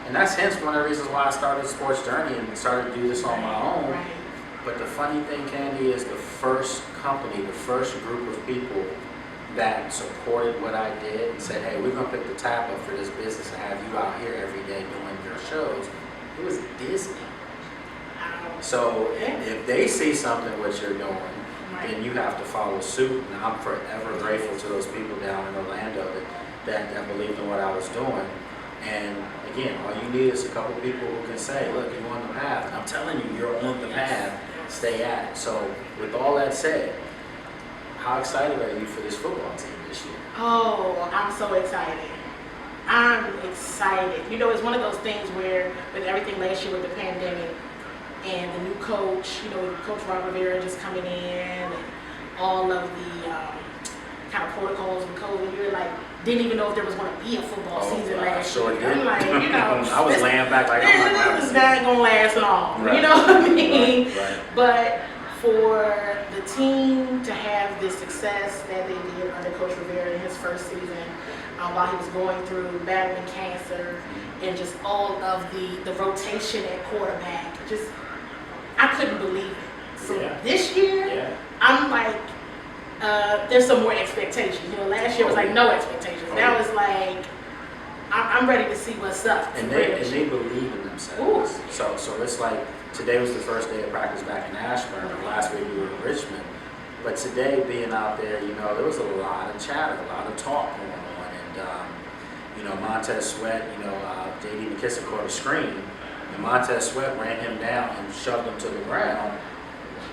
And that's hence one of the reasons why I started Sports Journey and started to do this on my own. Right. But the funny thing, Candi, is the first company, the first group of people that supported what I did and said, hey, we're going to pick the tab up for this business and have you out here every day doing your shows, it was Disney. So if they see something what you're doing, then you have to follow suit. And I'm forever grateful to those people down in Orlando that believed in what I was doing. And again, all you need is a couple people who can say, look, you're on the path. And I'm telling you, you're on the path. Stay at it. So with all that said, how excited are you for this football team this year? Oh, I'm so excited. I'm excited. You know, it's one of those things where with everything last year with the pandemic and the new coach, you know, with Coach Ron Rivera just coming in and all of the kind of protocols with COVID, you're like, didn't even know if there was going to be a football season last year. I'm like, you know, I was laying back like, this is not going to last long. Right. You know what I mean? Right. But for the team to have the success that they did under Coach Rivera in his first season, while he was going through battling cancer and just all of the rotation at quarterback, just I couldn't believe it. So this year, I'm like, there's some more expectations. You know, last year was like no expectations. Now it's like I'm ready to see what's up. And they believe in themselves. So it's like today was the first day of practice back in Ashburn. Last week we were in Richmond. But today being out there, you know, there was a lot of chatter, a lot of talk going on. And, you know, Montez Sweat, you know, J.D. McKissick caught a screen. And Montez Sweat ran him down and shoved him to the ground.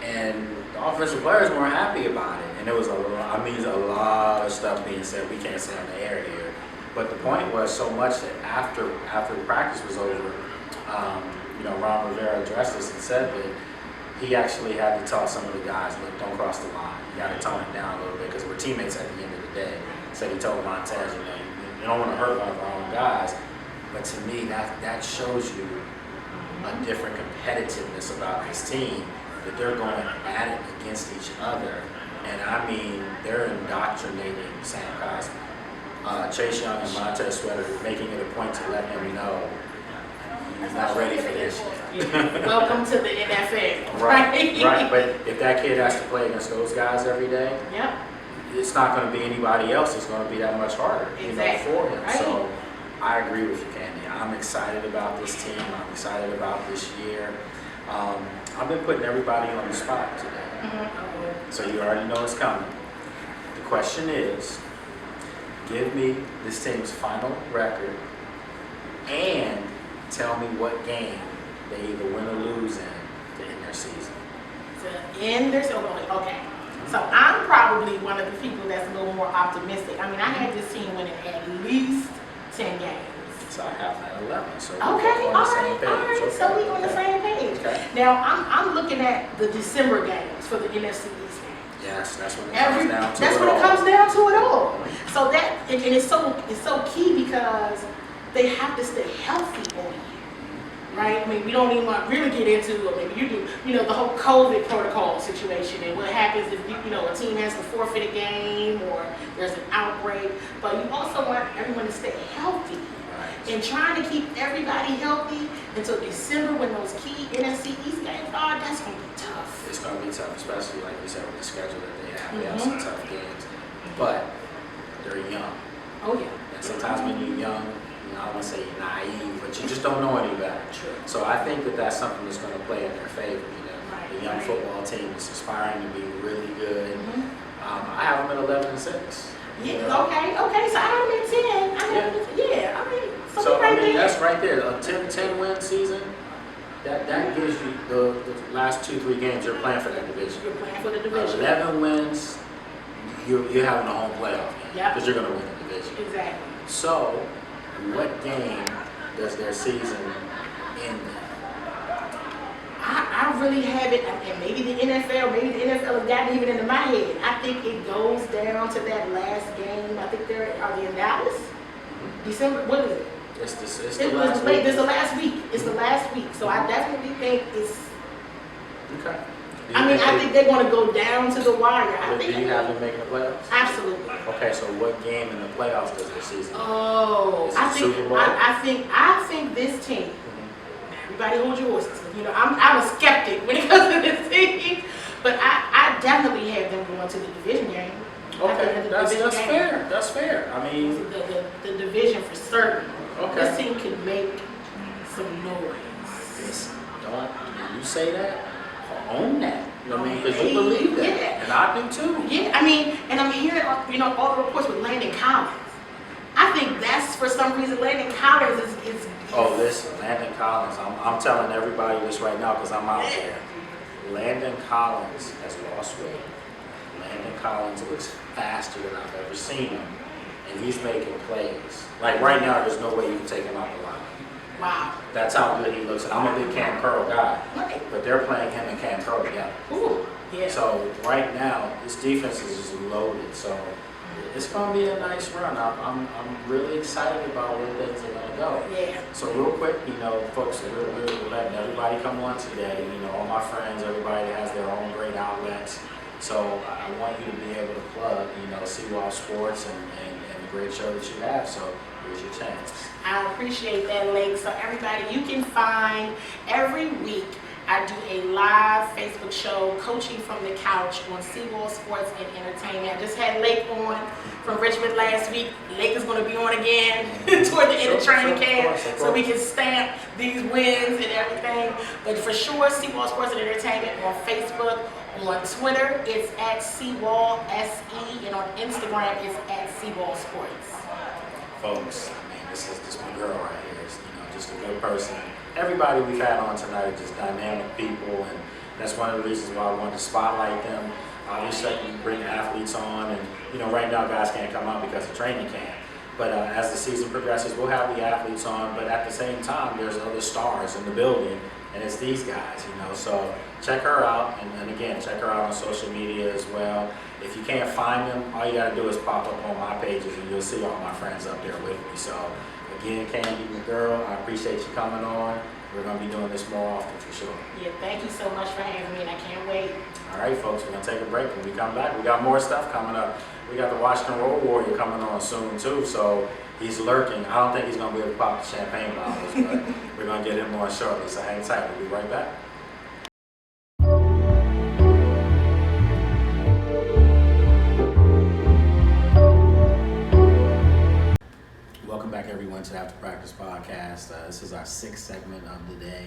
And the offensive players weren't happy about it. And there was a lot of stuff being said we can't say on the air here. But the point was so much that after the practice was over, you know, Ron Rivera addressed us and said that he actually had to tell some of the guys, look, don't cross the line. You got to tone it down a little bit because we're teammates at the end of the day. So he told Montez, you know, you don't want to hurt one of our own guys. But to me, that shows you a different competitiveness about this team, that they're going at it against each other. And I mean, they're indoctrinating Sam Cosmi. Chase Young and Montez Sweat are making it a point to let him know he's not ready for this yet. Welcome to the NFL. Right. But if that kid has to play against those guys every day, Yep. it's not going to be anybody else. It's going to be that much harder, Exactly. for him. Right. So I agree with you, Candi. I'm excited about this team. I'm excited about this year. I've been putting everybody on the spot today, so you already know it's coming. The question is, give me this team's final record and tell me what game they either win or lose in to end their season. To end their season. Okay. So I'm probably one of the people that's a little more optimistic. I mean, I had this team winning at least 10 games. So I have that 11. So Okay, we're all on the same right, all page. right. So we on the same page. Okay. Now I'm looking at the December games for the NFC East games. Yes, that's when it comes down to That's it when all. it comes down to it all. So that and it's so key because they have to stay healthy all year, right? I mean, we don't even want to really get into, or maybe you do, the whole COVID protocol situation and what happens if a team has to forfeit a game or there's an outbreak. But you also want everyone to stay healthy. And trying to keep everybody healthy until December when those key NFC East games are, that's going to be tough. It's going to be tough, especially like you said with the schedule that they have. They have some tough games, but they're young. Oh yeah. And sometimes when you're young, I don't want to say you're naive, but you just don't know any better. True. So I think that that's something that's going to play in their favor. Right, The young right. football team is aspiring to be really good. I have them at 11-6. Yeah, okay, so I have them at 10. I mean, So right I mean, there. that's right there. A 10 win season, that gives you the last 2-3 games you're playing for that division. You're playing for the division. 11 wins, you're having a home playoff game Yep. because you're going to win the division. Exactly. So, what game does their season end in? I really haven't, and maybe the NFL has gotten even into my head. I think it goes down to that last game. I think are they in Dallas? December, what is it? It's the It's last week. the last week. It's the last week. So I definitely think it's. Okay. I think they're going to go down to the wire. Do you have them making the playoffs? Absolutely. Okay, so what game in the playoffs does their season? Oh, Is it I think Super Bowl? I think this team. Everybody hold your horses. I'm a skeptic when it comes to this team, but I definitely have them going to the division game. Okay, that's fair. That's fair. I mean, The division for certain. Okay. This team can make some noise. don't you say that? Own that. You know what I mean? Because you believe that, Yeah. and I do too. Yeah, I mean, and I'm hearing all the reports with Landon Collins. I think that's for some reason Landon Collins is Oh, listen, Landon Collins. I'm telling everybody this right now because I'm out there. Landon Collins has lost weight. Landon Collins looks faster than I've ever seen him, and he's making plays. Like right now, there's no way you can take him out the line. wow. That's how good he looks. And I'm a big Cam Curl guy, Right. but they're playing him and Cam Curl together. Ooh, yeah. So right now, this defense is just loaded. So it's going to be a nice run. I'm really excited about where things are going to go. Yeah. So real quick, folks, we're letting everybody come on today. All my friends, everybody that has their own great outlets. So I want you to be able to plug, Seawall Sports and the great show that you have. So here's your chance. I appreciate that, Lake. So everybody, you can find every week I do a live Facebook show, Coaching from the Couch on Seawall Sports and Entertainment. I just had Lake on from Richmond last week. Lake is going to be on again toward the end of training camp, so we can stamp these wins and everything. But for sure, Seawall Sports and Entertainment on Facebook. On Twitter, it's at Seawall SE, and on Instagram, it's at Seawall Sports. Folks, this is my girl right here. It's, just a good person. Everybody we've had on tonight are just dynamic people, and that's one of the reasons why I wanted to spotlight them. Obviously, we bring athletes on, and right now guys can't come out because of training camp. But as the season progresses, we'll have the athletes on. But at the same time, there's other stars in the building, and it's these guys. So check her out, and again, check her out on social media as well. If you can't find them, all you gotta do is pop up on my pages, and you'll see all my friends up there with me. So again, Candi, my girl, I appreciate you coming on. We're gonna be doing this more often for sure. Yeah, thank you so much for having me, and I can't wait. All right, folks, we're gonna take a break. When we come back, we got more stuff coming up. We got the Washington Road Warrior coming on soon too, so he's lurking. I don't think he's gonna be able to pop the champagne bottles, but we're gonna get him on shortly. So hang tight. We'll be right back. Welcome back, everyone, to the After Practice Podcast. This is our 6th segment of the day,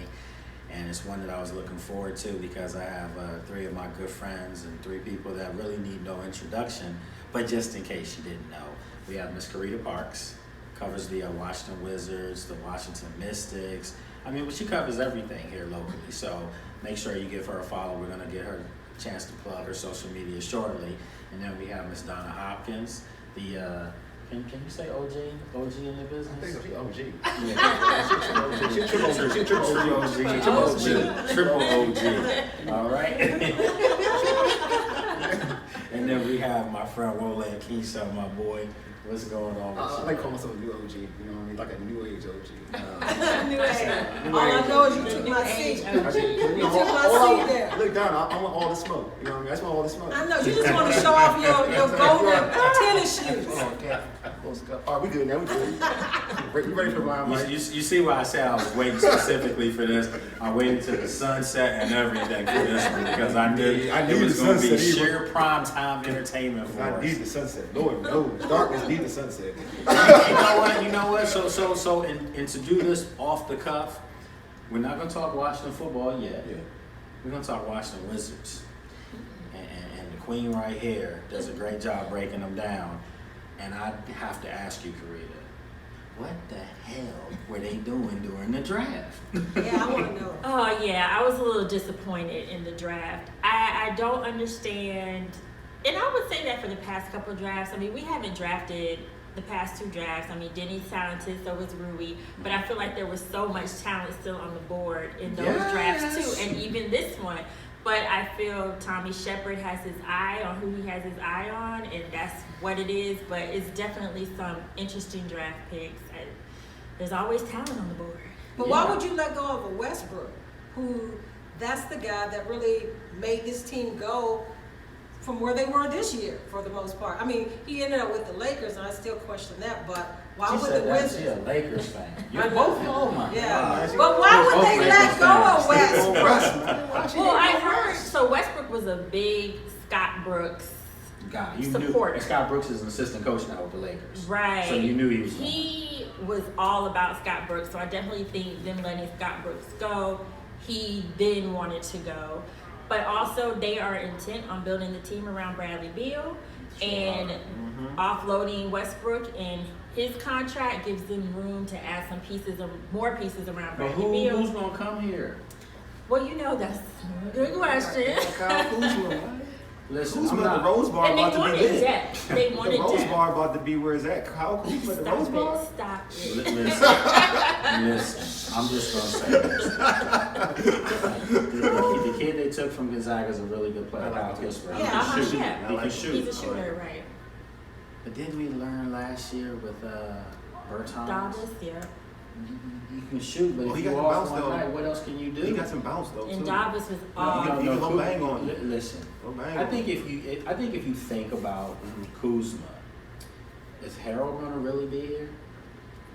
and it's one that I was looking forward to because I have 3 of my good friends and 3 people that really need no introduction, but just in case you didn't know, we have Miss Carita Parks, covers the Washington Wizards, the Washington Mystics. I mean, but she covers everything here locally, so make sure you give her a follow. We're going to get her a chance to plug her social media shortly. And then we have Miss Donna Hopkins, the Can you say OG in the business? I think she OG. Yeah. Triple OG. All right. And then we have my friend Wole Akinso, my boy. What's going on? I like calling myself a new OG. You know what I mean? Like a new age OG. New age. All I know is you took my seat. You took my seat there. Look down. I want all the smoke. You know what I mean? I just want all the smoke. I know. You just want to show off your golden tennis shoes. All right, we good now. We good. You ready for mine, Mike? You see why I said I was waiting specifically for this. I waited till the sunset and everything for this one because I knew it was going to be sheer prime time entertainment for us. I need the sunset. Lord knows. Darkness need the sunset. You know what? So, and to do this off the cuff, we're not going to talk Washington football yet. Yeah. We're going to talk Washington Wizards. And the queen right here does a great job breaking them down. And I have to ask you, Carita, what the hell were they doing during the draft? Yeah, I want to know. Oh, yeah, I was a little disappointed in the draft. I don't understand, and I would say that for the past couple of drafts. I mean, we haven't drafted the past 2 drafts. I mean, Denny's talented, so was Rui, but I feel like there was so much talent still on the board in those drafts too, and even this one. But I feel Tommy Shepard has his eye on who he has his eye on, and that's what it is. But it's definitely some interesting draft picks. There's always talent on the board. But why would you let go of a Westbrook, who that's the guy that really made this team go from where they were this year for the most part? I mean, he ended up with the Lakers, and I still question that. But why would the Wizards? She's a Lakers fan. You're both. Oh my God. But why would they let go of Westbrook? Well, I heard so Westbrook was a big Scott Brooks supporter. And Scott Brooks is an assistant coach now with the Lakers. Right. So you knew he was. He was all about Scott Brooks, so I definitely think them letting Scott Brooks go, he then wanted to go. But also, they are intent on building the team around Bradley Beal and offloading Westbrook, and his contract gives them room to add some pieces, or more pieces around Bradley Beal. Who's gonna come here? Well, you know that's a good question. Listen, Kuzma, the Rose Bar And about they to be wanted lit. depth. They wanted The Rose depth. Bar about to be where it's at. Kyle Kuzma, the Rose Bar. Stop it. Listen, I'm just gonna say this. The kid they took from Gonzaga is a really good player. Kyle Kuzma. Yeah, He can shoot. He's a shooter, right? But didn't we learn last year with Bertans? Davis, yeah. You can shoot, but Oh, if he you got off some bounce, one though. night, what else can you do? He got some bounce though And too. Davis was You all. can low bang on it. Listen, Low bang I on think it. if you think about Kuzma, is Harold gonna really be here?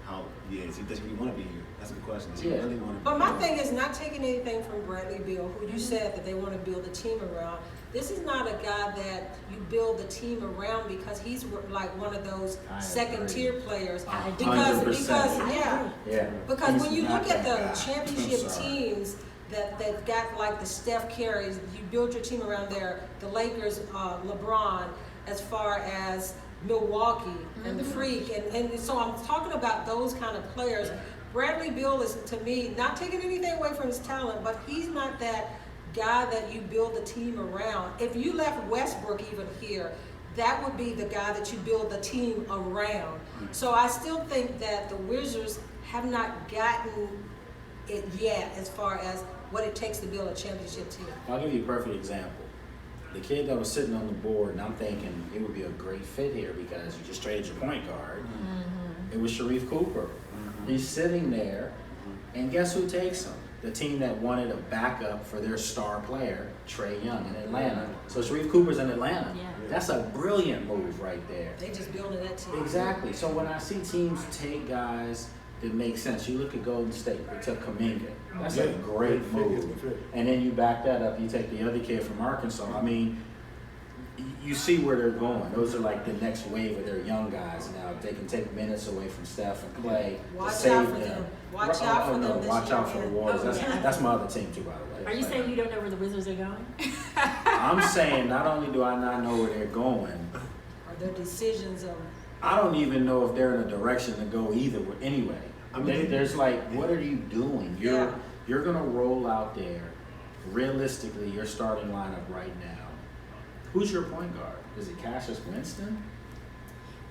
How? Yeah, does he really want to be here? That's a good question. Does he Yeah. really want to be But here? my thing is not taking anything from Bradley Beal, who you said that they want to build a team around. This is not a guy that you build the team around because he's like one of those I second-tier players. I Because 100%. yeah. Yeah. Because He's when you not look at that the guy. championship I'm sorry. teams that got like the Steph Currys, you build your team around there. The Lakers, LeBron, as far as Milwaukee and the Freak, and so I'm talking about those kind of players. Bradley Beal is, to me, not taking anything away from his talent, but he's not that guy that you build a team around. If you left Westbrook even here, that would be the guy that you build the team around. So I still think that the Wizards have not gotten it yet as far as what it takes to build a championship team. I'll give you a perfect example. The kid that was sitting on the board, and I'm thinking it would be a great fit here because you just traded your point guard. It was Sharif Cooper. He's sitting there, and guess who takes him? the team that wanted a backup for their star player, Trae Young, in Atlanta. So Sharif Cooper's in Atlanta. Yeah. That's a brilliant move right there. They just building that team. Exactly. So when I see teams take guys that make sense, you look at Golden State, they took Kuminga. That's a great move. And then you back that up, you take the other kid from Arkansas. I mean, you see where they're going. Those are like the next wave of their young guys now. They can take minutes away from Steph and Clay to save them. Watch out for them. Watch out for the Warriors. That's my other team too, by the way. Are you saying you don't know where the Wizards are going? I'm saying not only do I not know where they're going, Or their decisions of. I don't even know if they're in a direction to go either. Anyway, I mean, there's like, what are you doing? You're gonna roll out there. Realistically, your starting lineup right now. Who's your point guard? Is it Cassius Winston?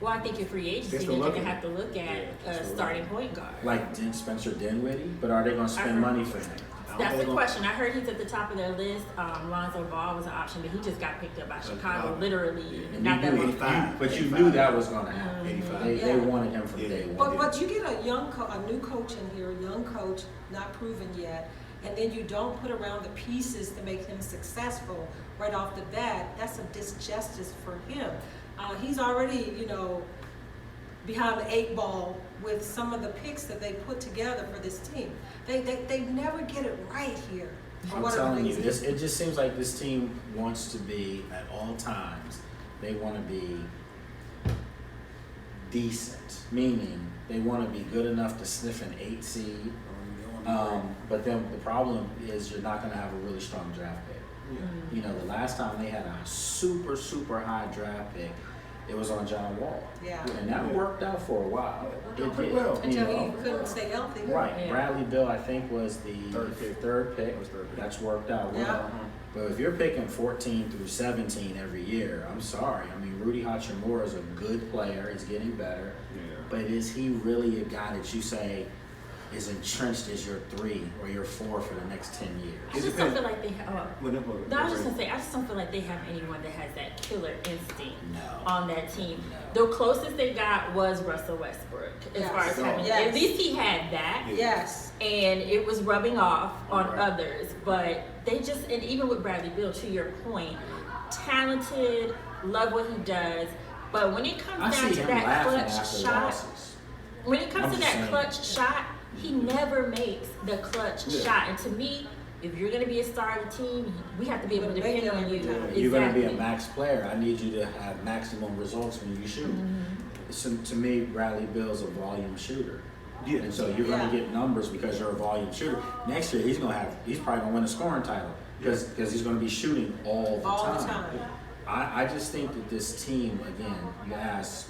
Well, I think your free agency, they're going to have to look at a starting point guard. Like Spencer Dinwiddie? But are they going to spend money for him? That's the question. I heard he's at the top of their list. Lonzo Ball was an option, but he just got picked up by Chicago, literally. Not that long. But you knew that was going to happen. They wanted him from day one. But you get a new coach in here, a young coach, not proven yet, and then you don't put around the pieces to make him successful right off the bat. That's a disjustice for him. He's already, behind the 8 ball with some of the picks that they put together for this team. They never get it right here. I'm telling you, it just seems like this team wants to be, at all times, they want to be decent, meaning they want to be good enough to sniff an 8 seed. But then the problem is you're not going to have a really strong draft pick. Yeah. The last time they had a super, super high draft pick, it was on John Wall. Yeah. And that worked out for a while. It did. Well. Until he couldn't stay healthy. Right. Yeah. Bradley Beal, I think, was the third pick. That's worked out well. Yeah. But if you're picking 14 through 17 every year, I'm sorry. I mean, Rudy Hachimura is a good player. He's getting better. Yeah. But is he really a guy that you say is entrenched as your 3 or your 4 for the next 10 years? I just don't feel like they have. I was just gonna say, I just don't feel like they have anyone that has that killer instinct on that team. The closest they got was Russell Westbrook, as far as having. At least he had that. Yes. And it was rubbing off on others, but they just, and even with Bradley Beal, to your point, talented, love what he does, but when it comes down to that clutch shot, he never makes the clutch shot. And to me, if you're going to be a star of the team, we have to be able to depend on you. You're going to be a max player. I need you to have maximum results when you shoot. So to me, Bradley Beal's a volume shooter. Yeah. And so you're going to get numbers because you're a volume shooter. Next year, he's probably going to win a scoring title because he's going to be shooting all the time. I just think that this team, again, you ask,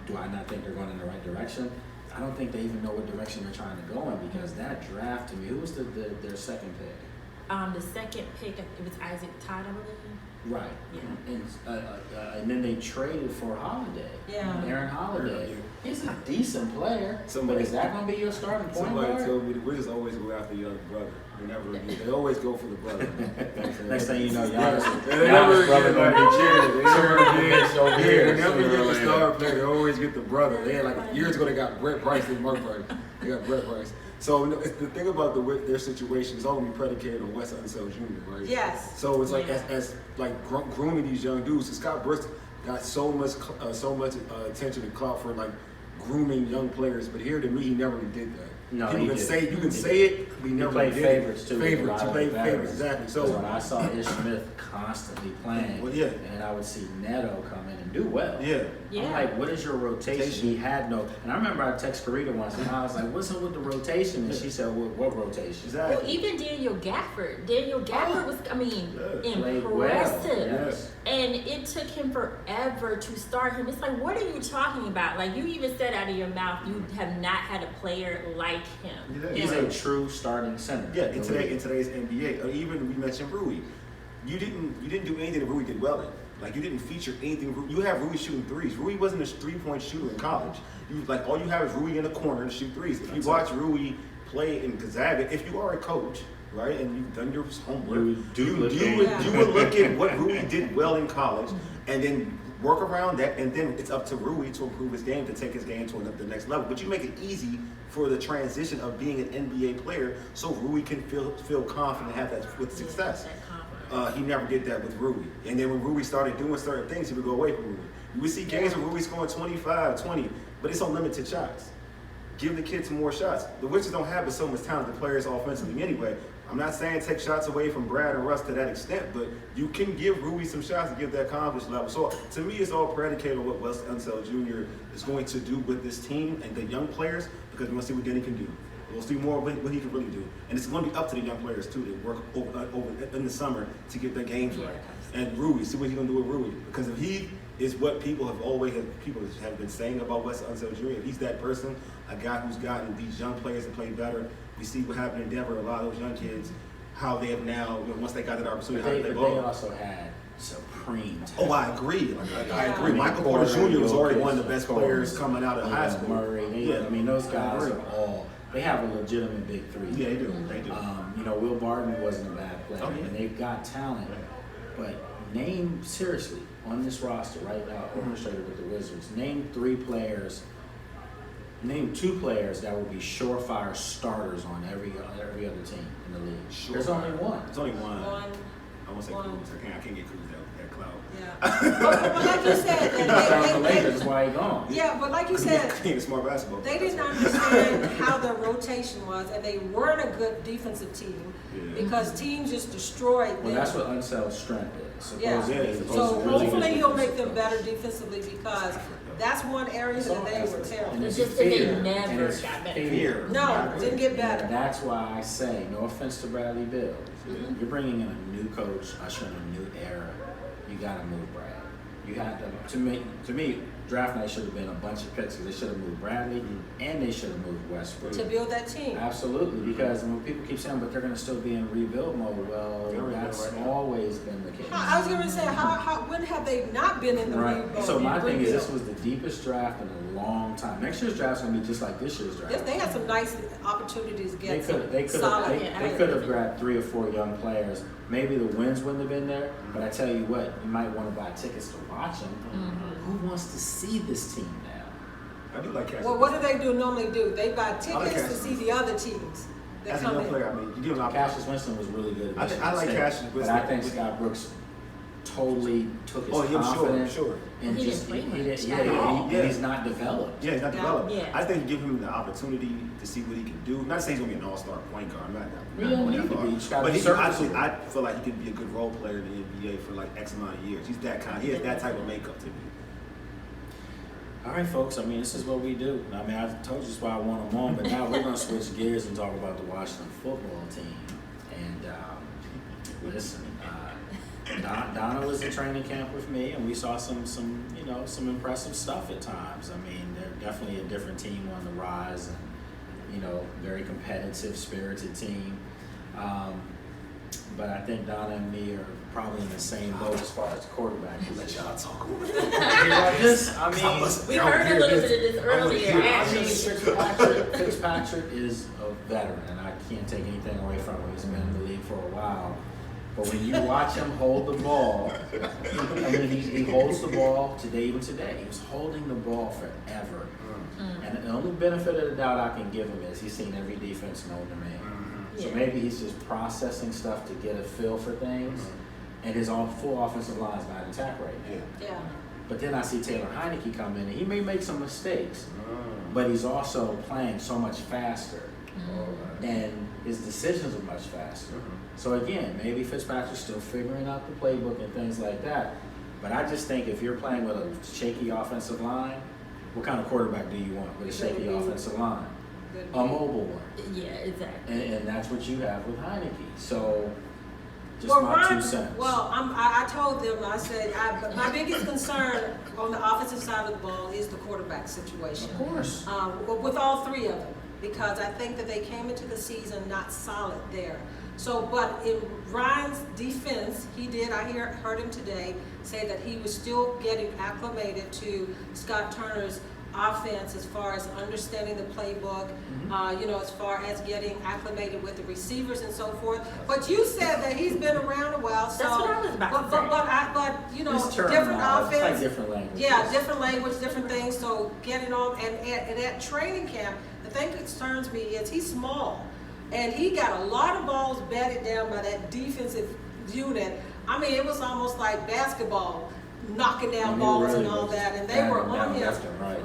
do I not think they're going in the right direction? I don't think they even know what direction they're trying to go in because that draft, to me, who was their second pick? The second pick, it was Isaac Todd, I believe. Right. Yeah. And then they traded for Holiday. Yeah. Aaron Holiday. He's a decent player. But is that going to be your starting point guard? Somebody told me the Wizards always go after your brother. They always go for the brother. Next thing you know, Giannis' brother going to be cheated. They never get the star player. They always get the brother. They had like years ago they got Brett Price and Mark Price. They got Brett Price. So the thing about their situation is all going to be predicated on Wes Unseld Jr., right? Yes. So it's like as grooming these young dudes. And Scott Brooks got so much attention and clout for like grooming young players, but here to me he never did that. No, you can say it, but he never played did favorites too. He played favorites, exactly. So when I saw Ish Smith constantly playing, and I would see Neto come in and do well. I'm like, what is your rotation? He had no. And I remember I texted Carita once, and I was like, "What's up with the rotation?" And she said, "What rotation?" Exactly. Well, even Daniel Gafford. Was, impressive. Yes. And it took him forever to start him. It's like, what are you talking about? Like, you even said out of your mouth, you have not had a player like him. He's a true starting center. Yeah, in today's NBA. Even we mentioned Rui. You didn't do anything that Rui did well in. Like, you didn't feature anything. You have Rui shooting threes. Rui wasn't a 3-point shooter in college. All you have is Rui in the corner and shoot threes. If you watch Rui play in Gonzaga, if you are a coach, right, and you've done your homework, you would look at what Rui did well in college, and then work around that, and then it's up to Rui to improve his game, to take his game to the next level. But you make it easy for the transition of being an NBA player, so Rui can feel confident and have that with success. He never did that with Rui. And then when Rui started doing certain things, he would go away from Rui. You would see games where Rui scoring 25, 20, but it's on limited shots. Give the kids more shots. The Wizards don't have so much talented players offensively anyway. I'm not saying take shots away from Brad and Russ to that extent, but you can give Rui some shots to give that confidence level. So to me, it's all predicated on what Wes Unseld Jr. is going to do with this team and the young players, because we want to see what Denny can do. We'll see more of what he can really do. And it's going to be up to the young players, too, to work over in the summer to get their games right. And Rui, see what he's going to do with Rui. Because if he is what people have been saying about Wes Unseld Jr., if he's that person, a guy who's gotten these young players to play better. We see what happened in Denver, a lot of those young kids, how they have now, once they got that opportunity, they also had supreme talent. Oh, I agree. I agree. Michael Porter Jr. was already one of the best players coming out of high school. Murray, I mean, those guys are all, they have a legitimate big three. Yeah, they do. They do. Will Barton wasn't a bad player, and they've got talent. But name, seriously, on this roster right now, orchestrated with the Wizards, name two players that will be surefire starters on every other team in the league. There's only one. There's only one. I won't say Cruz. I can't get Cruz that cloud. Yeah. but like you said, that's why he gone. Yeah, but like you said, smart basketball. They didn't understand how their rotation was, and they weren't a good defensive team because teams just destroyed them. Well, that's what Unseld's strength is. Yeah. So hopefully he'll make them better defensively, because that's one area that they were terrible. It's just that they never got better. No, didn't get better. And that's why I say, no offense to Bradley Beal, you're bringing in a new coach, ushering a new era. You got to move Brad. You had to me, draft night should have been a bunch of picks, because they should have moved Bradley and they should have moved Westbrook. To build that team. Absolutely, because when people keep saying, but they're going to still be in rebuild mode, well, that's always been the case. I was going to say, when have they not been in the rebuild mode? So my thing is, this was the deepest draft in a long time. Next year's draft's going to be just like this year's draft. Yes, they had some nice opportunities to get They could have grabbed 3 or 4 young players. Maybe the wins wouldn't have been there, but I tell you what, you might want to buy tickets to watch them. Who wants to see this team now? I do like Cassius. Well, what do they normally do? They buy tickets to see the other teams. As a young player, you give him Cassius Winston was really good. I like Cassius Winston. But I think Scott Brooks totally took his confidence. Sure. And he's not developed. Yeah, he's not developed. Yeah. I think you give him the opportunity to see what he can do. Not saying he's going to be an all-star point guard. I'm not going that far. But I feel like he could be a good role player in the NBA for like X amount of years. He's that kind. He has that type of makeup to me. All right, folks. I mean, this is what we do. I mean, I told you this is why I want them on, but now we're going to switch gears and talk about the Washington football team. And listen, Donna was in training camp with me, and we saw some impressive stuff at times. I mean, they're definitely a different team on the rise, and very competitive, spirited team. But I think Donna and me are probably in the same boat as far as the quarterback position. Let y'all talk over this. I mean, we heard a little bit of this earlier. Actually, Fitzpatrick is a veteran, and I can't take anything away from him. He's been in the league for a while. But when you watch him hold the ball, I mean, he holds the ball even today. He was holding the ball forever. And the only benefit of the doubt I can give him is he's seen every defense known to man. So maybe he's just processing stuff to get a feel for things, and his full offensive line is not intact right now. Yeah. But then I see Taylor Heineke come in, and he may make some mistakes, but he's also playing so much faster, and his decisions are much faster. So again, maybe Fitzpatrick's still figuring out the playbook and things like that. But I just think if you're playing with a shaky offensive line, what kind of quarterback do you want with a shaky offensive line? A mobile one. Yeah, exactly. And that's what you have with Heineke. So, just Well, my Ryan, 2 cents. well, I told them, I said, my biggest concern on the offensive side of the ball is the quarterback situation. Of course. With all 3 of them, because I think that they came into the season not solid there. So, but in Ryan's defense, I heard him today say that he was still getting acclimated to Scott Turner's offense as far as understanding the playbook, as far as getting acclimated with the receivers and so forth. But you said that he's been around a while, so. That's what I was about to say. But different offense. It's like different languages. Yeah, different language, different things. So getting on and at training camp, the thing that concerns me is he's small, and he got a lot of balls batted down by that defensive unit. I mean, it was almost like basketball, knocking down balls and all that, and they were on him.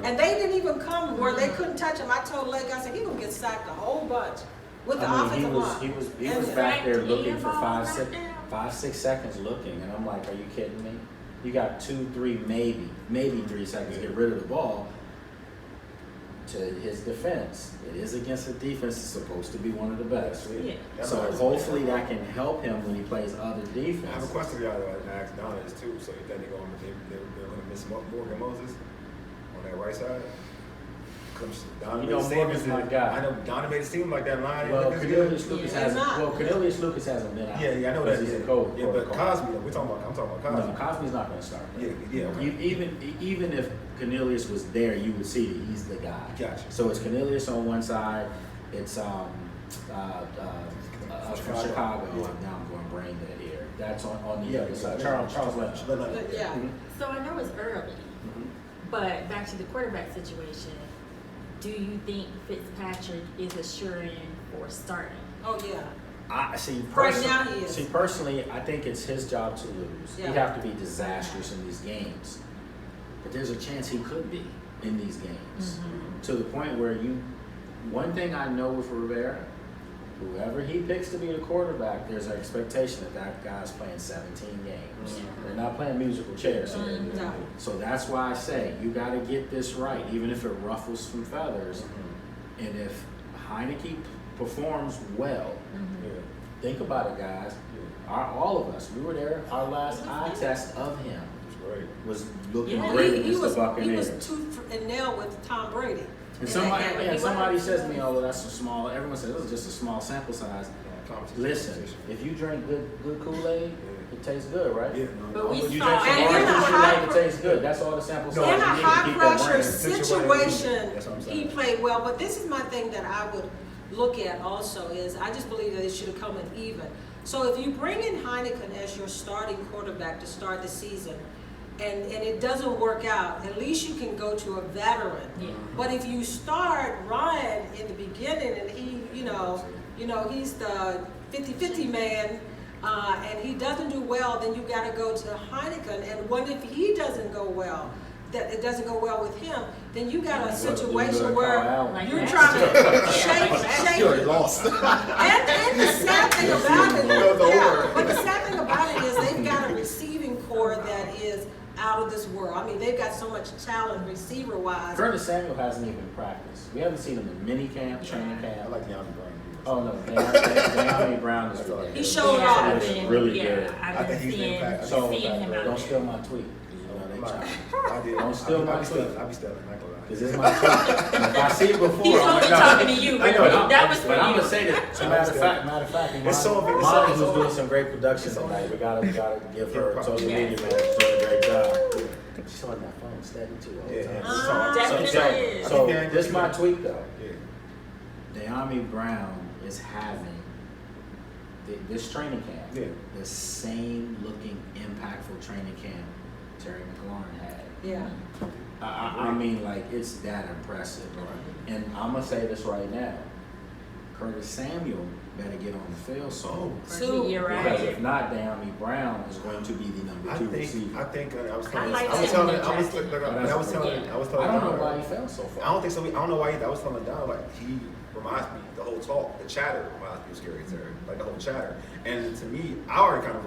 And they didn't even come where they couldn't touch him. I told Lake, I said, he's gonna get sacked a whole bunch with the offensive line. He was back there looking for 5-6 seconds looking, and I'm like, are you kidding me? You got 2-3, maybe 3 seconds to get rid of the ball. To his defense, it is against a defense that's supposed to be one of the best. Yeah. So hopefully that can help him when he plays other defense. I have a question for y'all that I asked Donna this too. So you think they're going to miss Morgan Moses on that right side? Morgan's my guy. I know Donna made it seem like that line. Well, Cornelius Lucas hasn't been out. Yeah, I know that. He's a coach. Yeah, but Cosby, I'm talking about Cosby. No, Cosby's not going to start. Yeah. Okay. Even if Cornelius was there, you would see that he's the guy. Gotcha. So it's Cornelius on one side. It's from Chicago. Yeah. Now I'm going brain dead here. That's on the other side. Charles Leonard. Yeah. So I know it's early, but back to the quarterback situation. Do you think Fitzpatrick is assuring for starting? Oh yeah. Right now he is. Personally, I think it's his job to lose. Yeah. He'd have to be disastrous in these games. But there's a chance he could be in these games. To the point where one thing I know with Rivera, whoever he picks to be the quarterback, there's an expectation that guy's playing 17 games. They're not playing musical chairs. No. So that's why I say you got to get this right, even if it ruffles some feathers. And if Heineke performs well, think about it, guys. All of us, we were there. Our last eye test of him was looking great against the Buccaneers. He was tooth and nail with Tom Brady. And somebody says to me, "Oh, well, that's a small." Everyone says this is just a small sample size. Listen, if you drink good Kool-Aid, it tastes good, right? Yeah. But we You drink saw some orange juice, it tastes good. That's all the sample size. In a you need to high keep that pressure brain. situation, That's what I'm he saying. played well. But this is my thing that I would look at also is I just believe that it should have come in even. So if you bring in Heineken as your starting quarterback to start the season, and it doesn't work out, at least you can go to a veteran. Yeah. But if you start Ryan in the beginning and he, he's the 50-50 man, and he doesn't do well, then you got to go to Heineken. And what if he doesn't go well? That it doesn't go well with him, then you got a situation where you're trying to shake. You lost. And the sad thing about it, but the sad thing about it is they've got a receiving core that is out of this world. I mean, they've got so much talent receiver-wise. Curtis Samuel hasn't even practiced. We haven't seen him in mini camp, training camp. I like De'Ami Brown. Oh no, De'Ami Brown is really He showed off. Really good. I've been seeing him out Don't there. steal my tweet. I did. Don't steal my tweet. I be stealing. I ain't gonna lie. Because it's my tweet. If I see it before, He's I'm only like, no. talking to you, I know, but that was for but I'm you. gonna say that. So matter of fact, It's so big. Monica was doing some great production tonight. We gotta give her social media manager doing a great job. She's on that phone steady too all the time. Definitely. So this is my tweet though. De'Ami Brown is having this training camp, the same looking impactful training camp Terry McLaurin had. Yeah. I mean, like, it's that impressive. And I'm going to say this right now. Curtis Samuel better get on the field soon. You're right. Because if not, De'Ami Brown is going to be the number 2 receiver. I think I was I like telling that. I I don't know why he fell so far. I don't think so. I don't know why either. I was telling Don, like, he reminds me, the whole talk, the chatter reminds me of Scary Terry, like the whole chatter. And to me, I already kind of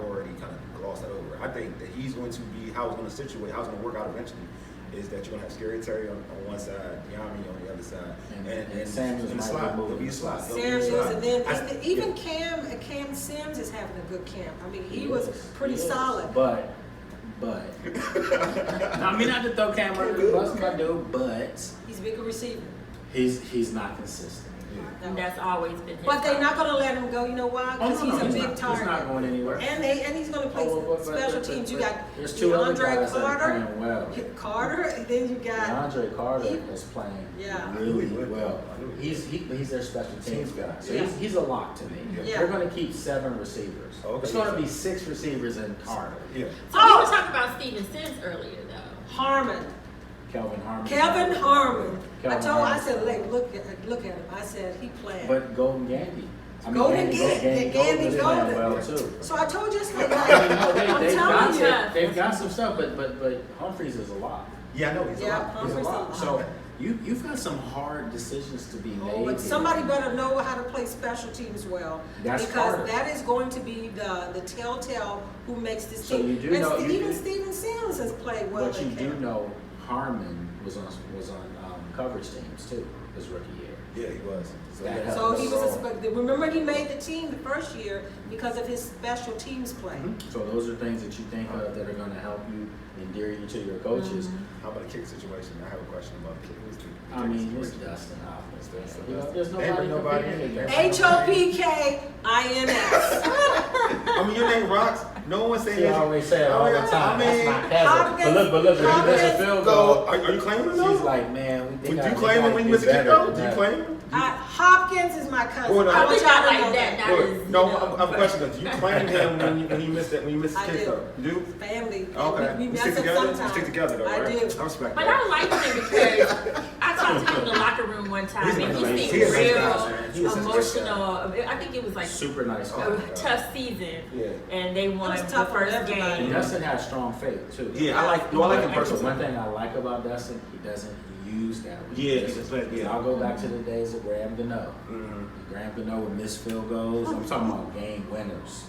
glossed that over. I think that he's going to be, how it's going to situate, how it's going to work out eventually, is that you're going to have Scary Terry on one side, De'Ami on the other side. And Samuels in the might slot. be He'll be a slot. Samuels, and then even Cam Sims is having a good camp. I mean, he was pretty solid. But I mean, not to throw Cam under the bus, but he's a bigger receiver. he's not consistent. And that's always been his But they're not problem. gonna let him go, you know why? Because he's a big target. He's not going anywhere. And he's gonna play special teams. You got there's two other DeAndre guys that are Carter. playing well. Carter, and then you got DeAndre Carter is playing Yeah. really well. He's their special teams guy. So Yeah. he's a lock to me. Yeah. They're going to keep 7 receivers. Okay. It's going to be 6 receivers in Carter. Yeah. So you were talking about Steven Sims earlier, though. Harmon. Kelvin Harmon. Kevin Harmon. I said, Harmon. look at him. I said, he playing. But Golden Gandy. Golden Gandy, is Golden. playing well too. So I told you, it's like, They've got some stuff, but Humphreys is a lot. Yeah, I know he's a lot. He's a Humphreys lot. So you've got some hard decisions to be made. But here. somebody better know how to play special teams well. That's because Carter. that is going to be the telltale who makes this So team. you do know- Even Steven Sims has played well. But you in do camp. know Harmon was on coverage teams too his rookie year. Yeah, he was. That So he was. helps. Remember, he made the team the first year because of his special teams play. So those are things that you think of that are going to help you endear you to your coaches. How about the kick situation? I have a question about the kick. Who's the I mean, kick it's situation? Dustin Hopkins. Dustin. There's Ain't nobody nobody competing in against there. him. HOPKINS. I mean, your name rocks. No one saying See, I always say it all the time. That's my cousin. Hopkins- But look, if he misses a Hopkins- field Go. goal, Are you claiming him though? she's like, man, we think Would you claim him when you miss a kick though? Do you claim him? Hopkins is my cousin. Hold on. I I want think y'all I to know like that. that. Not Good. as, No, you know, I'm questioning. Do you claim him when you missed his I kick do. though? You do? Family. Okay. We You mess stick up together? You sometimes. stick together though, I right? do. I respect But that. I liked him because I talked to him in the locker room one time He's and nice. he He seemed is a nice real guy, man. He is such a nice emotional. I think it was like super nice guy. a tough season, Yeah. and they won was the tough on first everybody. And game. Dustin has strong faith too. Yeah, I like him personally. One thing I like about Dustin, he doesn't use that. when he Yeah, misses. it's like- yeah. I'll go back to the days of Graham Gano. Mhm. Graham Gano would miss field goals. I'm talking about game winners.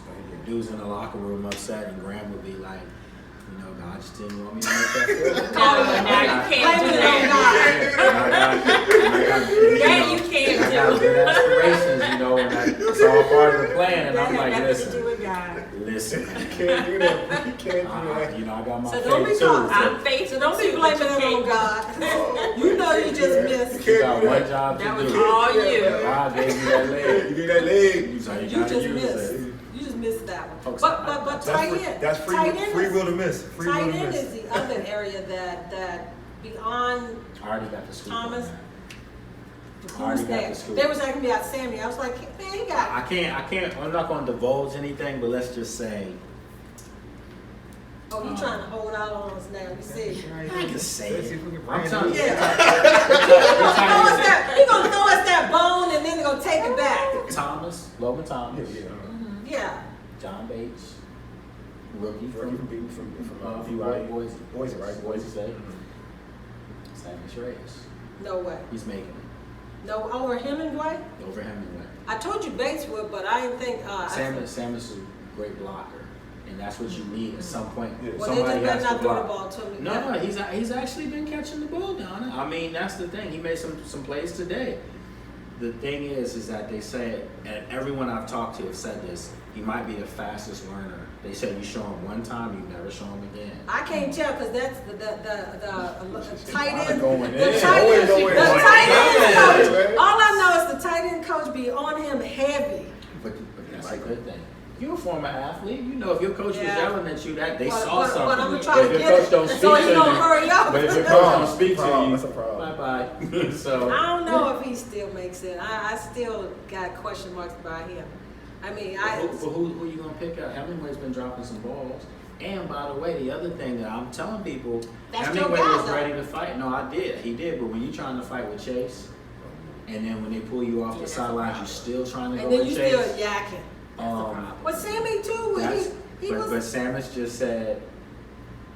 Dudes in the locker room upset, and Graham would be like, you know, God just didn't want me to make that field goal. Now you can't do Blame it on that. That you can't I got do. good aspirations, you know, and it's all part of the plan. And I'm That like, had nothing to do listen, with God. listen. You can't do that. You can't do that. You know, I got my So don't be faith too. talking. I'm faithful. So don't be too, blaming but it you on can't. God. You know you just missed. You got one job to That do. was all you. God gave you that leg. You get that leg. So you You gotta just use missed. it. You just missed that one. Folks, But tight end. That's free. Tight end Free is- will to miss. Free will Tight to end miss. is the other area that beyond I already got the scoop. on Thomas. that. who's already got there. the scoop. They was asking me about Sammy. I was like, man, he got. I can't, I'm not gonna divulge anything, but let's just say, Oh, you trying to hold out on us now? You see? I can say Let's see it. if we can I'm bring telling it you. He gonna throw us that bone and then he gonna take it back. Logan Thomas, Yeah. John Bates, rookie from BYU. Boise, right? Boise State. Mhm. Sammy Reyes. No way. He's making it No, over Hemingway? over Hemingway. I told you Bates would, but I didn't think. Sam is a great blocker, and that's what you need at some point. Yeah. Well, they Somebody just better has to not throw the block. ball to me. No, he's actually been catching the ball, Donna. I mean, that's the thing. He made some plays today. The thing is that they say, and everyone I've talked to have said this, he might be the fastest learner. They said you show him one time, you never show him again. I can't tell because that's the tight end. Going in. The tight end, Always going the in. tight end Always, coach. man. All I know is the tight end coach be on him heavy. But that's a good thing. You're a former athlete. You know if your coach was Yeah. yelling at you, that they But- saw but something. I'm gonna try to if your get coach it. don't So speak he to gonna you, hurry up. but if your coach don't speak to Problem, you, that's a problem. bye bye. So I don't know if he still makes it. I still got question marks about him. I mean, who you gonna pick up? Hemingway's been dropping some balls. And by the way, the other thing that I'm telling people, That's your Hemingway guy, was though. ready to fight. No, I did. He did. But when you're trying to fight with Chase, and then when they pull you off the sidelines, you're still trying to and go then with you Chase. still yakking. But Sammy too, when That's- he but was. Samus just said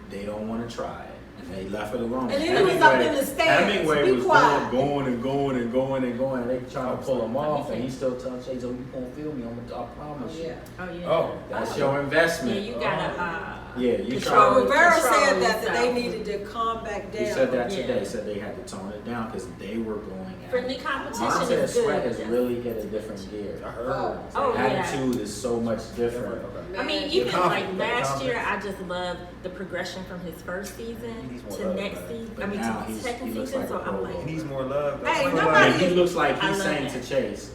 they don't want to try it, and they left it alone. And then he was up in the stands. Hemingway Be was quiet. going and going and going and going, and they trying to pull him off, and he still telling Chase, "Oh, you gonna feel me? I promise you." Oh yeah. Oh, that's your investment. Yeah, you gotta. Yeah, you Control. try. Rivera Control said that they yourself. needed to calm back down. He said that today. Yeah. Said they had to tone it down because they were going at Friendly it. competition Montez is Sweat good. has really hit a different gear. I heard. Oh, The yeah. attitude is so much different. I mean, Man, even like confident, last year, confidence. I just loved the progression from his first season needs more to love, next man. season. But I mean, now to he second looks season. like So a I'm pro. like, He needs more love. Hey, More nobody- love. He looks like I he's love saying that. to Chase,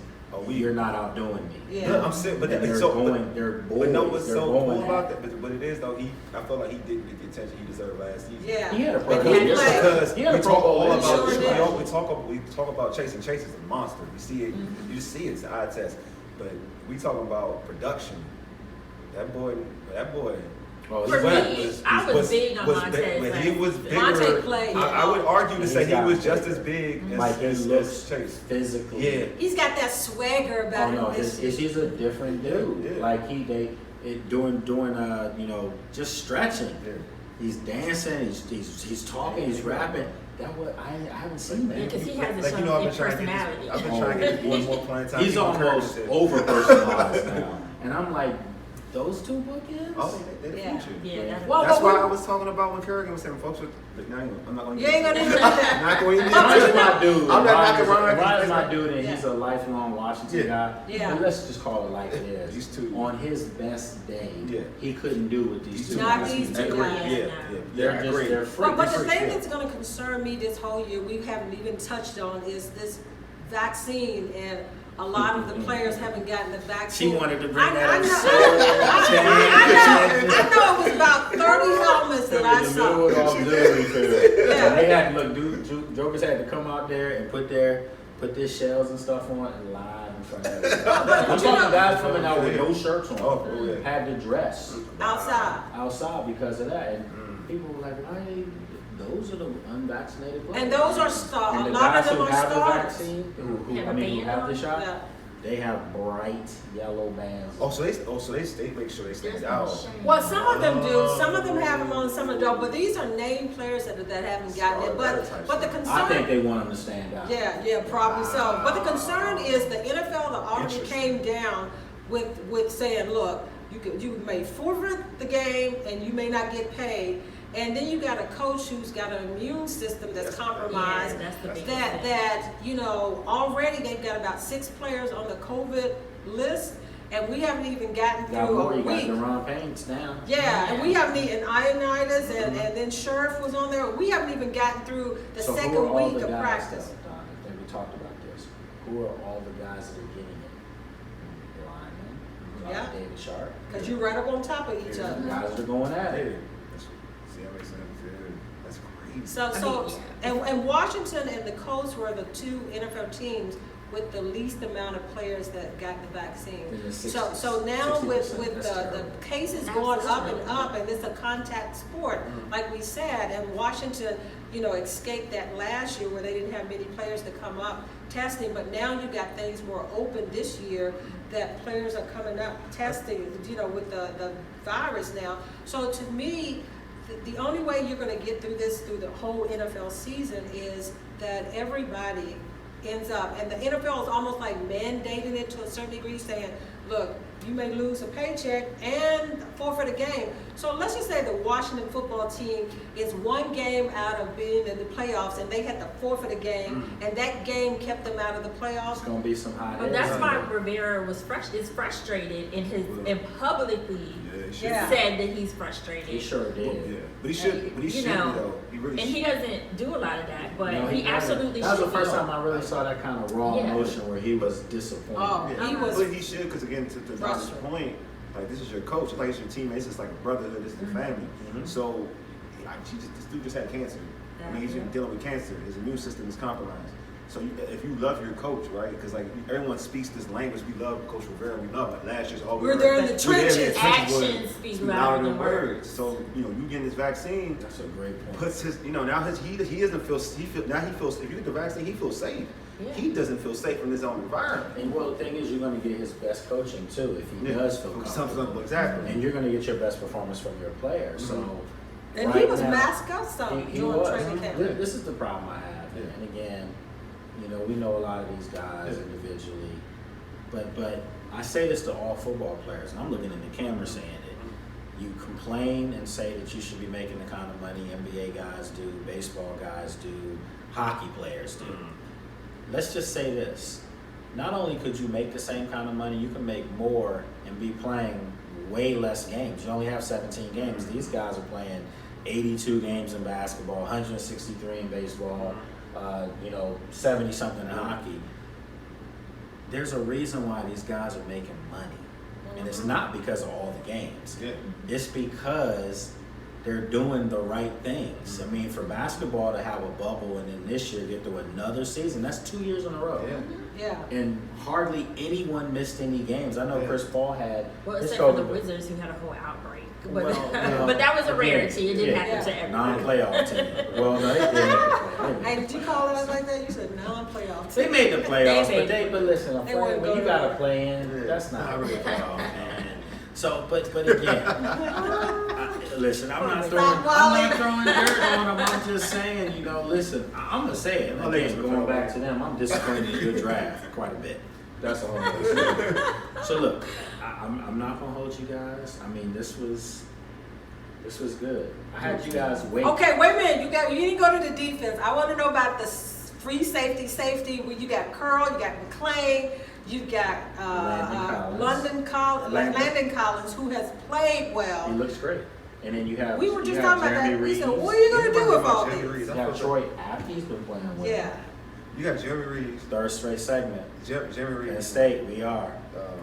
"You're not outdoing me." Yeah. I'm sick, but And it's they're so. going. They're boys. But know what's they're so going cool at about it. that? But what it is though, I felt like he didn't get the attention he deserved last season. Yeah. He had a Pro But Bowl he year. played. Because He had a we Pro talk Bowl all year. about Sure did. we talk about Chase, and Chase is a monster. We see it. You just see it. It's an eye test. But we talking about production. That boy. Oh, For Sweat me, I was big on Montez But he last was season. bigger. Monte played. I would argue to He's say he got- was just as big Like he as looks Chase. physically. Yeah. He's got that swagger about Oh no, him. he's a different dude. Yeah. Like doing just stretching. Yeah. He's dancing. He's talking. He's rapping. I haven't seen that. Yeah, because he has a Like, you know, certain I've been trying to personality. I've been trying to get this boy more playing time. He's People encourage almost it. over personalized now, and I'm like, those two bookends. Oh, they the Yeah. future. Yeah, that's Well, That's but why I was talking about when Kerrigan was saying folks. But now I'm not going to. You ain't gonna do that. Not going to. Ryan's my dude. I'm not knocking Ryan. Ryan's my dude, and Yeah. he's a lifelong Washington guy. Yeah. But let's just call it like it is. These two. On his best day, Yeah. he couldn't do what these two Not guys these can two do. guys. Yeah, They're just great. they're freaks. But the freaks, thing yeah. that's going to concern me this whole year, we haven't even touched on, is this vaccine, and a lot of the players haven't gotten the vaccine. She wanted to bring I that know, up. I know it was about 30 helmets that I In the saw. middle of the auxiliary field. Yeah. And they had to look, jokers had to come out there and put their shells and stuff on and live in front of everybody. I'm talking guys coming out with no shirts on. Oh, yeah. Had to dress Outside. because of that. And people were like, why? Those are the unvaccinated players. And those are And a the lot of guys them who are have the starters. vaccine, who Have a who band have the on? shot, Yeah. they have bright yellow bands. So they make sure they stand out. Well, some of them do. Some of them have them on, some of them don't. But these are named players that haven't gotten it. But the concern. I think they want them to stand out. Yeah, probably so. But the concern is the NFL already came down with saying, look, you may forfeit the game and you may not get paid. And then you got a coach who's got an immune system that's compromised. Yeah, that's the biggest that already they've got about 6 players on the COVID list, and we haven't even gotten Got through more, a you got week. Deron Payne's down. Yeah, and we haven't even Ionitis and then Sheriff was on there. We haven't even gotten through the So second who are all week the of guys, practice. though, Don, I think we talked about this. Who are all the guys that are getting it? The linemen, Yeah. David Sharp. Because you're right up on top of each The other. guys that are going at it. See how makes sense? Yeah. That's crazy. So and Washington and the Colts were the 2 NFL teams with the least amount of players that got the vaccine. In the So now with 60%, that's the terrible. cases going up, and it's a contact sport, like we said, and Washington, escaped that last year where they didn't have many players to come up testing, but now you got things more open this year that players are coming up testing, with the virus now. So to me, the only way you're going to get through the whole NFL season is that everybody ends up, and the NFL is almost like mandating it to a certain degree, saying, look, you may lose a paycheck and forfeit a game. So let's just say the Washington football team is 1 game out of being in the playoffs, and they had to forfeit a game, and that game kept them out of the playoffs. It's going to be some high But that's why Rivera is frustrated and publicly Yeah. said that he's frustrated. He sure did. Yeah, but he should. But he should though. He really. And he doesn't do a lot of that, but No, he doesn't. absolutely That was should. the first time I really saw that kind of raw Yeah. emotion where he was disappointed. Oh, he was. But he should, because again, to Don's Frustrated. point, like this is your coach, like it's your teammate, it's just like a brotherhood, this is the family. So, this dude just had cancer. I mean, he's been dealing with cancer. His immune system is compromised. So if you love your coach, right? Because like everyone speaks this language, we love Coach Rivera, we love it. Last year's all we We're heard. there in the We're there in trenches. Actions speak louder than words. So you getting this vaccine That's a great point. puts his, now he doesn't feel now he feels, if you get the vaccine, he feels safe. Yeah. He doesn't feel safe in his own environment. And well, the thing is, you're going to get his best coaching too if he does feel comfortable. Exactly. And you're going to get your best performance from your players. So, And right he was now, masked up some he during was. training camp. This is the problem I have. And again, we know a lot of these guys individually, but I say this to all football players, and I'm looking in the camera saying it. you complain and say that you should be making the kind of money NBA guys do, baseball guys do, hockey players do. Let's just say this. Not only could you make the same kind of money, you can make more and be playing way less games. You only have 17 games. These guys are playing 82 games in basketball, 163 in baseball, 70-something in hockey. There's a reason why these guys are making money. And it's not because of all the games. Yeah. It's because they're doing the right things. I mean, for basketball to have a bubble and then this year get through another season, that's 2 years in a row. Yeah. And hardly anyone missed any games. I know Chris Paul had. Well, his except for the COVID. Wizards who had a whole outbreak. But, Well, but that was a rarity. It didn't yeah. happen to everyone. Non-playoff team. Well, no, they did make the playoff. Hey, did you call it like that? You said non-playoff. They made the playoffs, They but listen, I'm They afraid wouldn't when go you to got to that. play in, that's not really a playoff, man. So, but again, listen, I'm not throwing dirt on them. I'm just saying, listen, I'm gonna say it. Again, going back to them, I'm disappointed in your draft quite a bit. That's a whole other story. So look, I'm not gonna hold you guys. I mean, this was good. I had you guys wait. Okay, wait a minute. You didn't go to the defense. I want to know about the free safety where you got Curl, you got McClain, you got Landon Collins, who has played well. He looks great. And then you have We were just talking about that. We said, Reeves. what are you going to do with all this? You have Troy Apke's been playing well. Yeah. You got Jeremy Reeves. Third straight segment. Jeremy Reeves. Penn State, we are.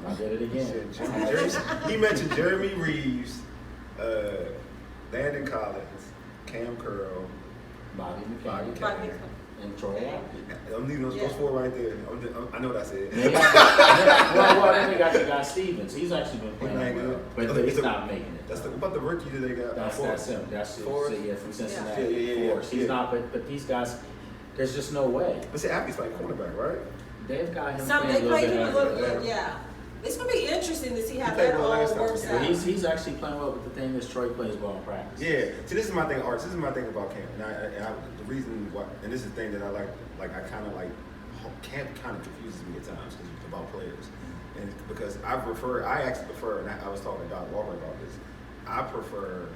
I did it again. He mentioned Jeremy Reeves, Landon Collins, Cam Curl, Bobby McCain, and Troy Apke. I'm leaving those four right there. I know what I said. Then they got the guy Stevens. He's actually been playing well, but he's not making it. What about the rookie that they got? That's him. That's Forrest? from Cincinnati. Yeah. Forrest. He's not, but these guys, there's just no way. But see, Apke's like cornerback, right? They've got him They playing played him a a little little bit. bit, yeah. It's going to be interesting to see how He played that well all last time. works Well, out. he's actually playing well, but the thing is, Troy plays well in practice. Yeah. See, this is my thing, Arch. This is my thing about Cam. The reason why, and this is the thing that I like I kind of like, Cam kind of confuses me at times about players. And because I actually prefer, and I was talking to Donna Hopkins about this, I prefer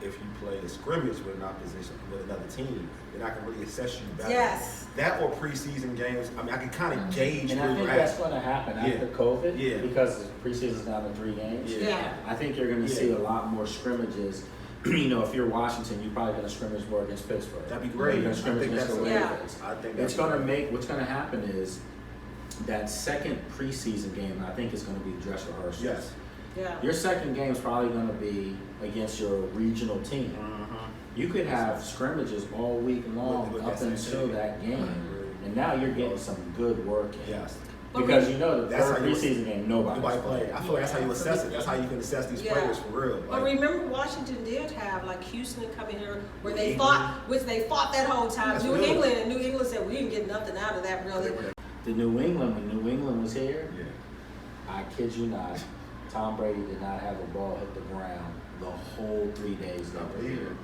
if you play a scrimmage with an opposition, with another team, then I can really assess you better. Yes. That or preseason games, I mean, I can kind of gauge And where I think you're that's at. going to happen after COVID, Yeah. because preseason's down to 3 games. Yeah. I think you're going to see a lot more scrimmages. If you're Washington, you're probably going to scrimmage more against Pittsburgh. That'd be great. You're going to scrimmage against the Yeah. Ravens. I think What's going to happen is that second preseason game, I think, is going to be dress rehearsals. Yes. Yeah. Your second game is probably going to be against your regional team. You could have scrimmages all week long With up that until team. that game, and now you're getting some good work in. Yes. Because the That's third how you- preseason game, nobody's Nobody playing. played. I feel like that's how you assess it. That's how you can assess these players for real. But remember, Washington did have like Houston come in here where they fought that whole time. That's New real. England, and New England said we didn't get nothing out of that really. When New England was here, Yeah. I kid you not, Tom Brady did not have a ball hit the ground the whole 3 days they were here.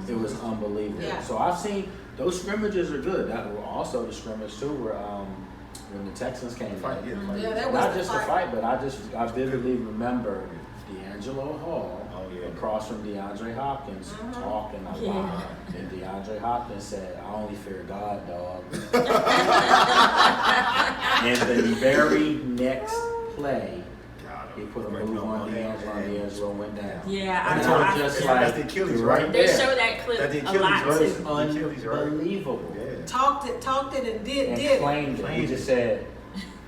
It was unbelievable. Yeah. So I've seen those scrimmages are good. That were also the scrimmage too, where when the Texans came in. Yeah, that was Not the just fight. a fight, but I vividly remember D'Angelo Hall yeah. across from DeAndre Hopkins talking a lot. And DeAndre Hopkins said, "I only fear God, dog." And the very next play, he put a move on D'Angelo, and D'Angelo went down. Yeah, And I I'm just That's like, the Achilles, right right? They there. show that clip That's the a Achilles, lot right? It was too. unbelievable. Yeah. Talked it, and did And it. claimed it. He just said,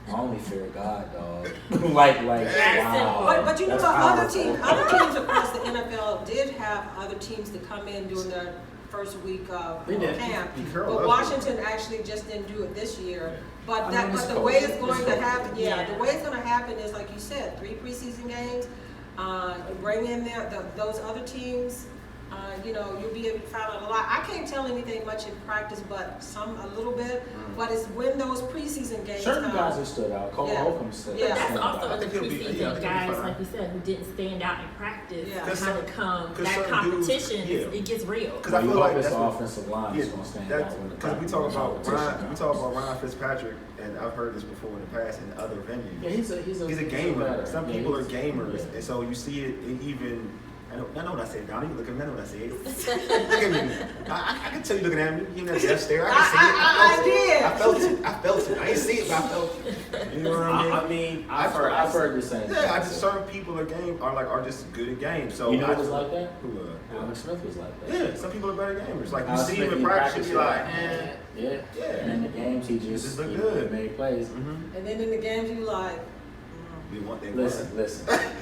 "I only fear God, dog." like, wow. But you know That's what? powerful. Other teams across the NFL did have other teams to come in during their first week of They did. camp. Pete Carroll But left. Washington actually just didn't do it this year. But I that, mean, it's but the way COVID. it's going It's to COVID. happen, Yeah. the way it's going to happen is like you said, 3 preseason games. Bring in those other teams. You'll be able to find out a lot. I can't tell anything much in practice, but a little bit. But it's when those preseason games Certain come. guys have stood out. Cole Holcomb stood Yeah. out. That's also I the think he'll be- preseason yeah, I think he'll be guys, fine. like you said, who didn't stand out in practice. Yeah. Cause Kind of some- come cause that certain dudes- competition, yeah. it gets real. Because I You feel hope like this that's what- offensive line is going to stand out when the Because we talk about competition we comes. talk about Ryan Fitzpatrick, and I've heard this before in the past in other venues. Yeah, he's a gamer. veteran. Some Yeah, people are he's- gamers, yeah. and so you see it in even. I know what I said, Donnie. Look at me. I know what I said. Look at me. I can tell you looking at me. You know that stare. I can see it. I felt it. I felt it. I didn't see it, but I felt it. You know what I mean? I've heard the same. Yeah, I just certain people are just good at games. So You know I who was like that? Who? Alex Smith was like that. Yeah, some people are better gamers. Like you Alex see Smith, him in he practice, you're like, yeah. Yeah. And in the games, he just look he good. made plays. Mm-hmm. And then in the games, you like, We want that. Listen.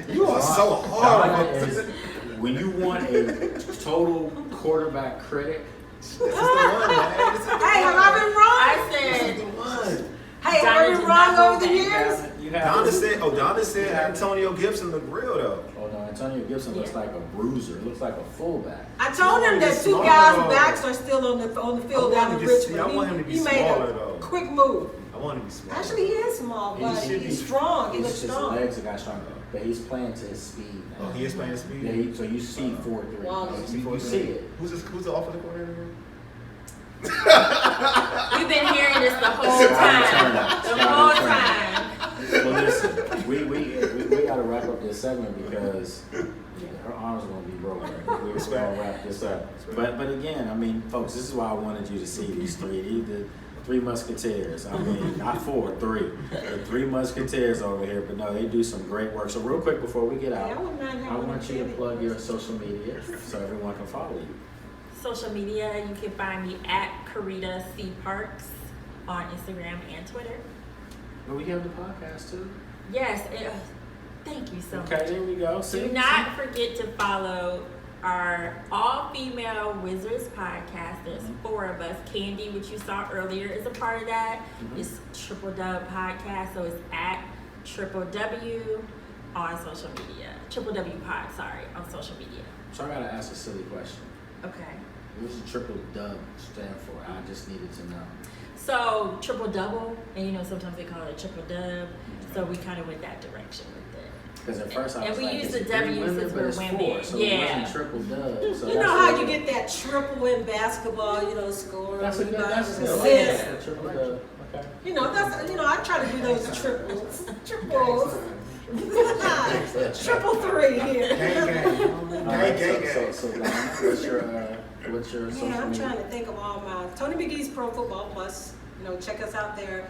You are so hard. Donna is- when you want a total quarterback critic, This is the one, man. This is the hey, have I been wrong? I This said, is the one. Hey, have I Donna been did wrong not over the go years? Donna said Antonio Gibson looked real though. Oh no, Antonio Gibson looks like a bruiser. Looks like a fullback. I told him that two Smaller, guys' though. backs are still on the field I down want in him to be- Richmond. I want him to be he made smaller, a though. quick move. I want him to be small. Actually, he is small, but should be. he's strong. He looks His strong. legs have got stronger, but he's playing to his speed now. Oh, he is playing his speed. Yeah, so you see 4-3. Wow. You see it. Who's the offensive coordinator? we've been hearing this the whole time. The whole time. Well, listen, we got to wrap up this segment because her arms are going to be broken. We're going to wrap this up. But again, I mean, folks, this is why I wanted you to see these the three musketeers. I mean, not four, three. The three musketeers over here. But no, they do some great work. So real quick before we get out, I wouldn't mind I having want you to a plug your social media so everyone can follow you. Social media, you can find me at Carita C. Parks on Instagram and Twitter. But we have the podcast too. Yes, thank you so Okay, much. there we go. Do not forget to follow our all-female Wizards podcast. There's 4 of us. Candi, which you saw earlier, is a part of that. It's Triple Dub Podcast, so it's at Triple W on social media. Triple W Pod, sorry, on social media. So I gotta ask a silly question. Okay. What does triple dub stand for? I just needed to know. So triple double, and sometimes they call it a triple dub. So we kind of went that direction with it. Because at first I was And we like, use it's the W 3 women, since but we're it's women. 4, so it Yeah. wasn't triple dub. So You that's know how what- you get that triple in basketball, score, That's a good. That's rebounds, good. assists. Yeah, triple dub. Okay. I try to do those triples. Triples. Triple 3 here. So Donna, what's your social Man, I'm media? trying to think of all my Tony McGee's Pro Football Plus. Check us out there.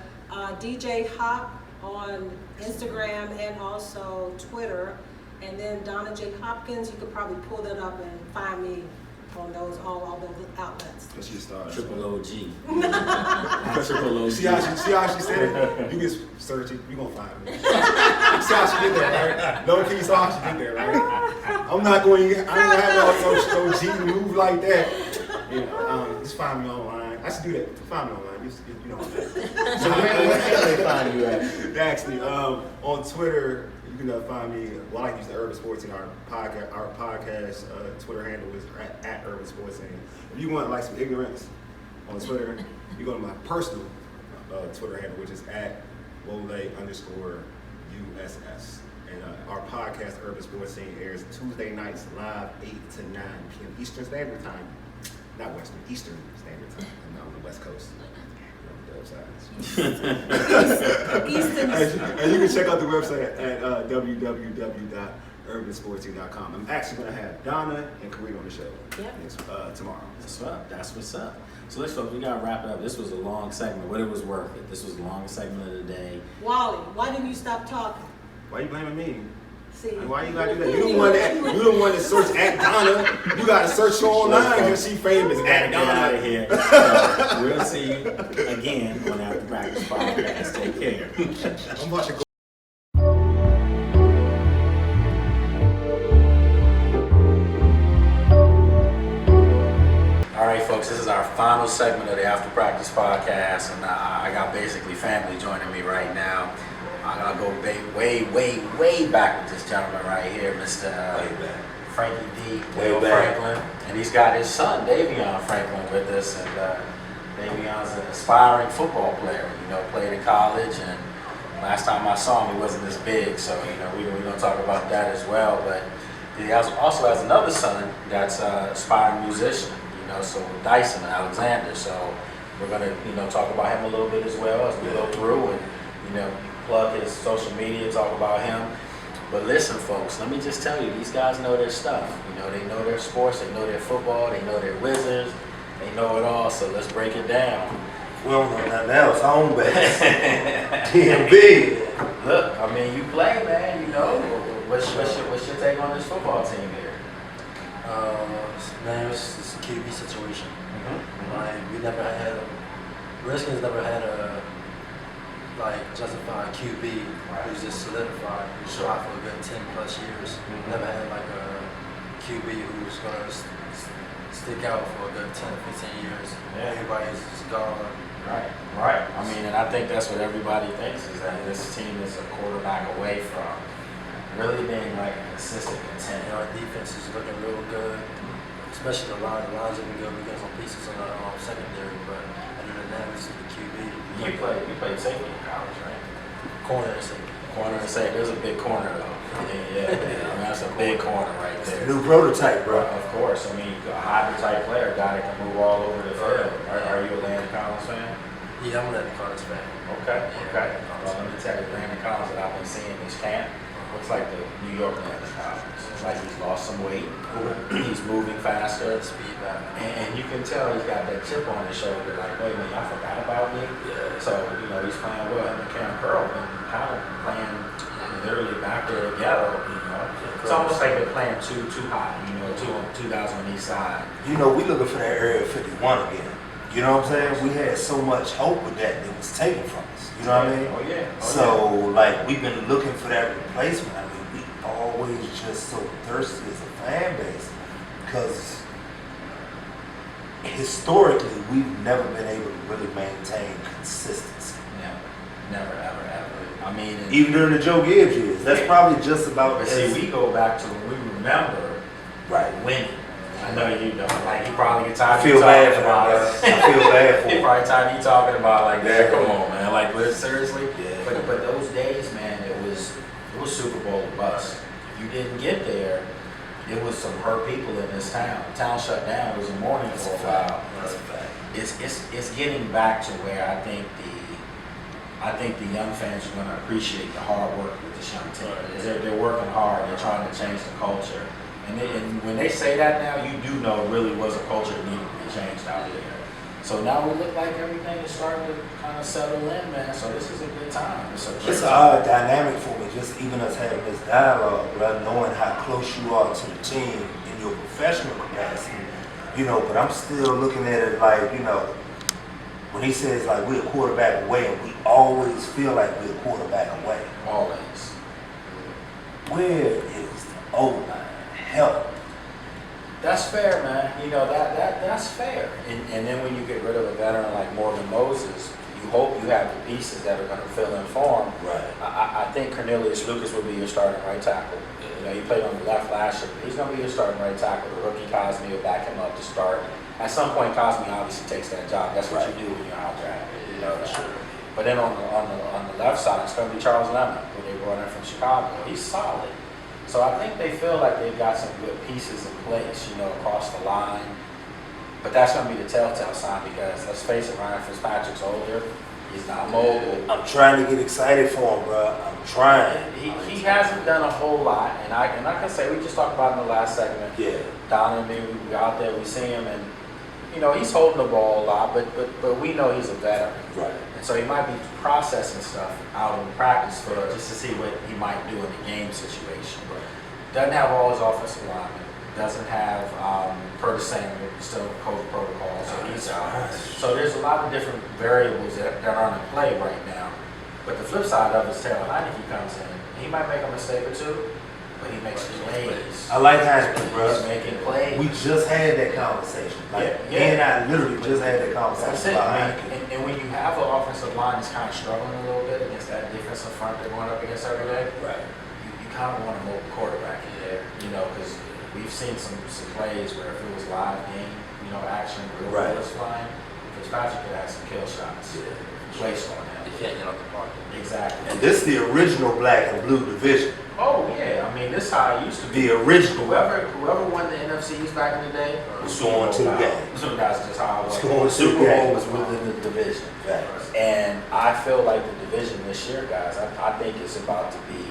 DJ Hop on Instagram and also Twitter. And then Donna J. Hopkins, you could probably pull that up and find me on all those outlets. Let's just start. Triple OG. Triple OG. See how she said it? You can search it, you gonna find me. See how she did that, right? Low key saw how she did that, right? I'm not going to have no G move like that. Just find me online. I should do that. Find me online. You know that. So where can they find you at? Actually, on Twitter, you can find me. Well, I like to use the Urban Sports Team. Our podcast Twitter handle is at Urban Sports Team. If you want some ignorance on Twitter, you go to my personal Twitter handle, which is at Wole_USS. And our podcast, Urban Sports Team, airs Tuesday nights live 8 to 9 p.m. Eastern Standard Time. Not Western, Eastern Standard Time. I'm not on the West Coast. And you can check out the website at www.urbansportsteam.com. I'm actually going to have Donna and Carita on the show tomorrow. That's what's up. So let's we got to wrap it up. This was a long segment, but it was worth it. This was the longest segment of the day. Wally, why didn't you stop talking? Why you blaming me? See, why you gotta do that? You the one that search at Donna. You gotta search her online because she famous at Donna. Get out of here. So, we'll see you again on After Practice Podcast. Take care. I'm watching. All right, folks, this is our final segment of the After Practice Podcast, and I got basically family joining me right now. I'm gonna go way back with this gentleman right here, Mr. Frankie D, Way Will back. Franklin, and he's got his son Davion Franklin with us, and Davion's an aspiring football player. You know, played in college, and last time I saw him, he wasn't this big, so you know we're going to talk about that as well. But he also has another son that's an aspiring musician. You know, so Dyson Alexander. So we're going to talk about him a little bit as well as we go through, and plug his social media, talk about him. But listen, folks, let me just tell you, these guys know their stuff. You know, they know their sports, they know their football, they know their Wizards, they know it all. So let's break it down. We don't know nothing else. Home base. DMB. Look, I mean, you play, man. You know, what's your take on this football team here? Man, it's a QB situation. Mm-hmm. Like we never had Redskins never had a justified QB who's just solidified, who's shot for a good 10 plus years. Mm-hmm. Never had like a QB who's gonna stick out for a good 10 or 15 years. Yeah. Everybody's just gone. Right. I mean, and I think that's what everybody thinks, is that this team is a quarterback away from really being like a consistent contender. Our defense is looking real good, especially the line. The line's looking good. We got some pieces on the secondary, but other than that, it's the QB. You played safety in college, right? Corner and safety. Corner and safety. There's a big corner though. Yeah. I mean, that's a big corner right there. New prototype, bro. Of course. I mean, a hybrid type player, a guy that can move all over the field. Are you a Landon Collins fan? Yeah, I'm a Landon Collins fan. Okay. Well, let me tell you, Landon Collins that I've been seeing this camp looks like the New York Landon Collins. It's like he's lost some weight. He's moving faster. Speed back. And you can tell he's got that chip on his shoulder, like, wait a minute, y'all forgot about me? Yeah. So, he's playing well. Him and Cam Curl been kind of playing literally back there together, It's almost like they're playing too high, two guys on each side. We looking for that Area 51 again. You know what I'm saying? We had so much hope with that was taken from us. You know what I mean? Oh, yeah. So, we've been looking for that replacement. I mean, we always just so thirsty as a fan base because historically, we've never been able to really maintain consistency. Never, ever. I mean, even during the Joe Gibbs years, that's probably just about. But see, we go back to when we remember winning. I know you don't. Like, you probably get tired. I feel bad for him. I feel bad for him. You probably tired of you talking about like that. Come on, man. Like, seriously. Yeah. But those days, man, it was Super Bowl or bust. If you didn't get there, it was some hurt people in this town. The town shut down. It was a mourning for a while. That's a fact. It's getting back to where I think the young fans are going to appreciate the hard work with this young team. They're working hard. They're trying to change the culture. And when they say that now, you do know it really was a culture that needed to be changed out there. So now we look like everything is starting to kind of settle in, man. So this is a good time. It's an odd dynamic for me, just even us having this dialogue, but knowing how close you are to the team in your professional capacity. But I'm still looking at it like, when he says like we're a quarterback away, and we always feel like we're a quarterback away. Always. Where is the O-line? Help. That's fair, man. That's fair. And then when you get rid of a veteran like Morgan Moses, you hope you have the pieces that are going to fill in for him. Right. I think Cornelius Lucas will be your starting right tackle. He played on the left last year. He's going to be your starting right tackle. The rookie Cosme will back him up to start. At some point, Cosme obviously takes that job. That's what you do when you're out drafted. Sure. But then on the left side, it's going to be Charles Lemon, who they brought in from Chicago. He's solid. So I think they feel like they've got some good pieces in place, across the line. But that's going to be the telltale sign because, let's face it, Ryan Fitzpatrick's older. He's not mobile. I'm trying to get excited for him, bro. I'm trying. He hasn't done a whole lot, and I can say we just talked about in the last segment. Yeah. Donna and me, we out there, we see him, and he's holding the ball a lot, but we know he's a veteran. Right. And so he might be processing stuff out in practice just to see what he might do in the game situation. Right. Doesn't have all his offensive linemen. Doesn't have Curtis Samuel, still COVID protocol, so he's out. So there's a lot of different variables that aren't in play right now. But the flip side of it is Taylor Heineke comes in. He might make a mistake or two, but he makes plays. I like Heineke, bro. He's making plays. We just had that conversation. He and I literally just had that conversation about Heineke. And when you have an offensive line that's kind of struggling a little bit against that defensive front they're going up against every day, right? You kind of want a mobile quarterback in there, because we've seen some plays where if it was live game, you know, action, real bullets flying, Fitzpatrick could have some kill shots. Placed on him. You can't get off the park. Exactly. And this is the original black and blue division. Oh yeah, I mean this is how it used to be. The original. Whoever won the NFCs back in the day was going to the game. So that's just how it was. Going The to Super the game. Bowl was within the division. Facts. And I feel like the division this year, guys, I think it's about to be,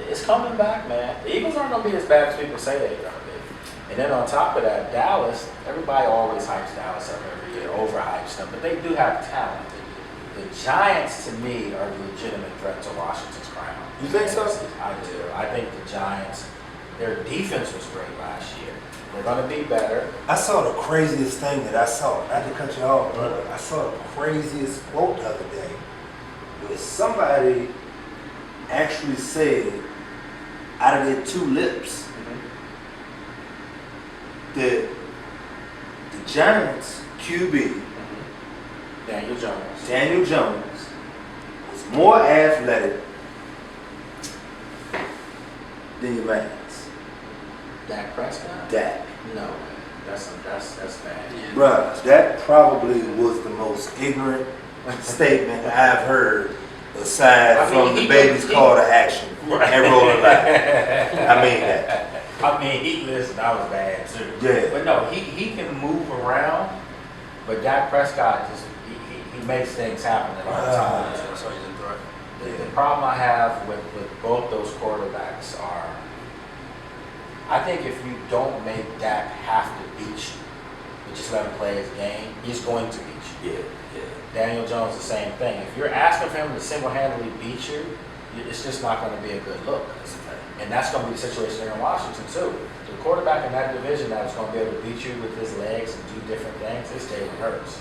it's coming back, man. The Eagles aren't going to be as bad as people say they're going to be. And then on top of that, Dallas, everybody always hypes Dallas up every year, overhypes them, but they do have talent. The Giants, to me, are a legitimate threat to Washington's crown. You think so? I do. I think the Giants, their defense was great last year. They're going to be better. I saw the craziest thing that I saw. Not to cut you off, brother. I saw the craziest quote the other day where somebody actually said, out of their two lips, that the Giants QB, Daniel Jones, was more athletic than your man's. Dak Prescott? Dak. No, that's bad. Yeah. Bruh, that probably was the most ignorant statement I've heard aside from the baby's call to action and rolling back. I mean that. I mean, listen, that was bad too. Yeah. But no, he can move around, but Dak Prescott just, he makes things happen at all times. That's why he's a threat. The problem I have with both those quarterbacks are, I think if you don't make Dak have to beat you, but just let him play his game, he's going to beat you. Yeah. Daniel Jones, the same thing. If you're asking for him to single-handedly beat you, it's just not going to be a good look. And that's going to be the situation here in Washington, too. The quarterback in that division that is going to be able to beat you with his legs and do different things is Jalen Hurts.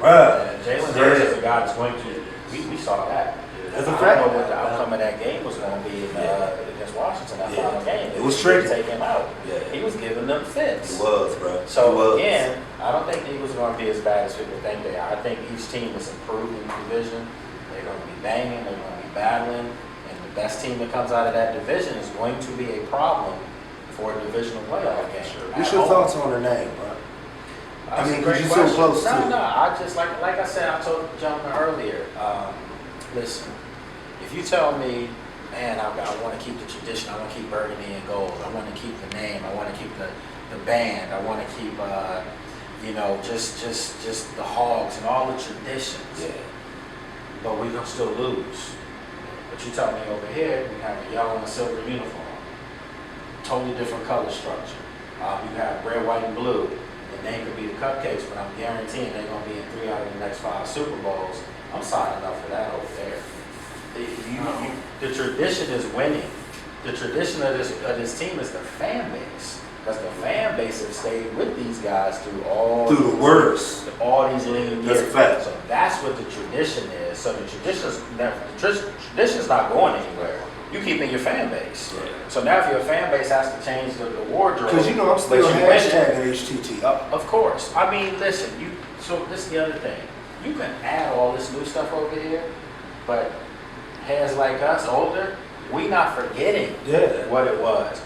Right. Jalen Hurts is a guy that's going to, we saw that. That's a I fact. don't know what the outcome of that game was going to be against Washington, that final game. It was tricky. Take him out. Yeah. He was giving them fits. It was, bro. So again, I don't think the Eagles are going to be as bad as people think they are. I think each team is improved in the division. They're going to be banging. They're going to be battling. And the best team that comes out of that division is going to be a problem for a divisional playoff game. What's your thoughts on the name, bro? I mean, because you're so close to it. No, I just, like I said, I told the gentleman earlier, listen, if you tell me, man, I want to keep the tradition, I want to keep burgundy and gold, I want to keep the name, I want to keep the band, I want to keep, just the hogs and all the traditions. Yeah. But we're going to still lose. But you tell me over here, we have a yellow and silver uniform, totally different color structure. You have red, white, and blue. The name could be the Cupcakes, but I'm guaranteeing they're going to be in 3 out of the next 5 Super Bowls. I'm signing up for that over there. The tradition is winning. The tradition of this team is the fan base, because the fan base has stayed with these guys through the worst, all these lean years. That's a fact. So that's what the tradition is. So the tradition's not going anywhere. You keeping your fan base. Yeah. So now if your fan base has to change the wardrobe, because I'm still hashtagging HTT. Of course. I mean, listen. So this is the other thing. You can add all this new stuff over here, but heads like us, older, we not forgetting what it was.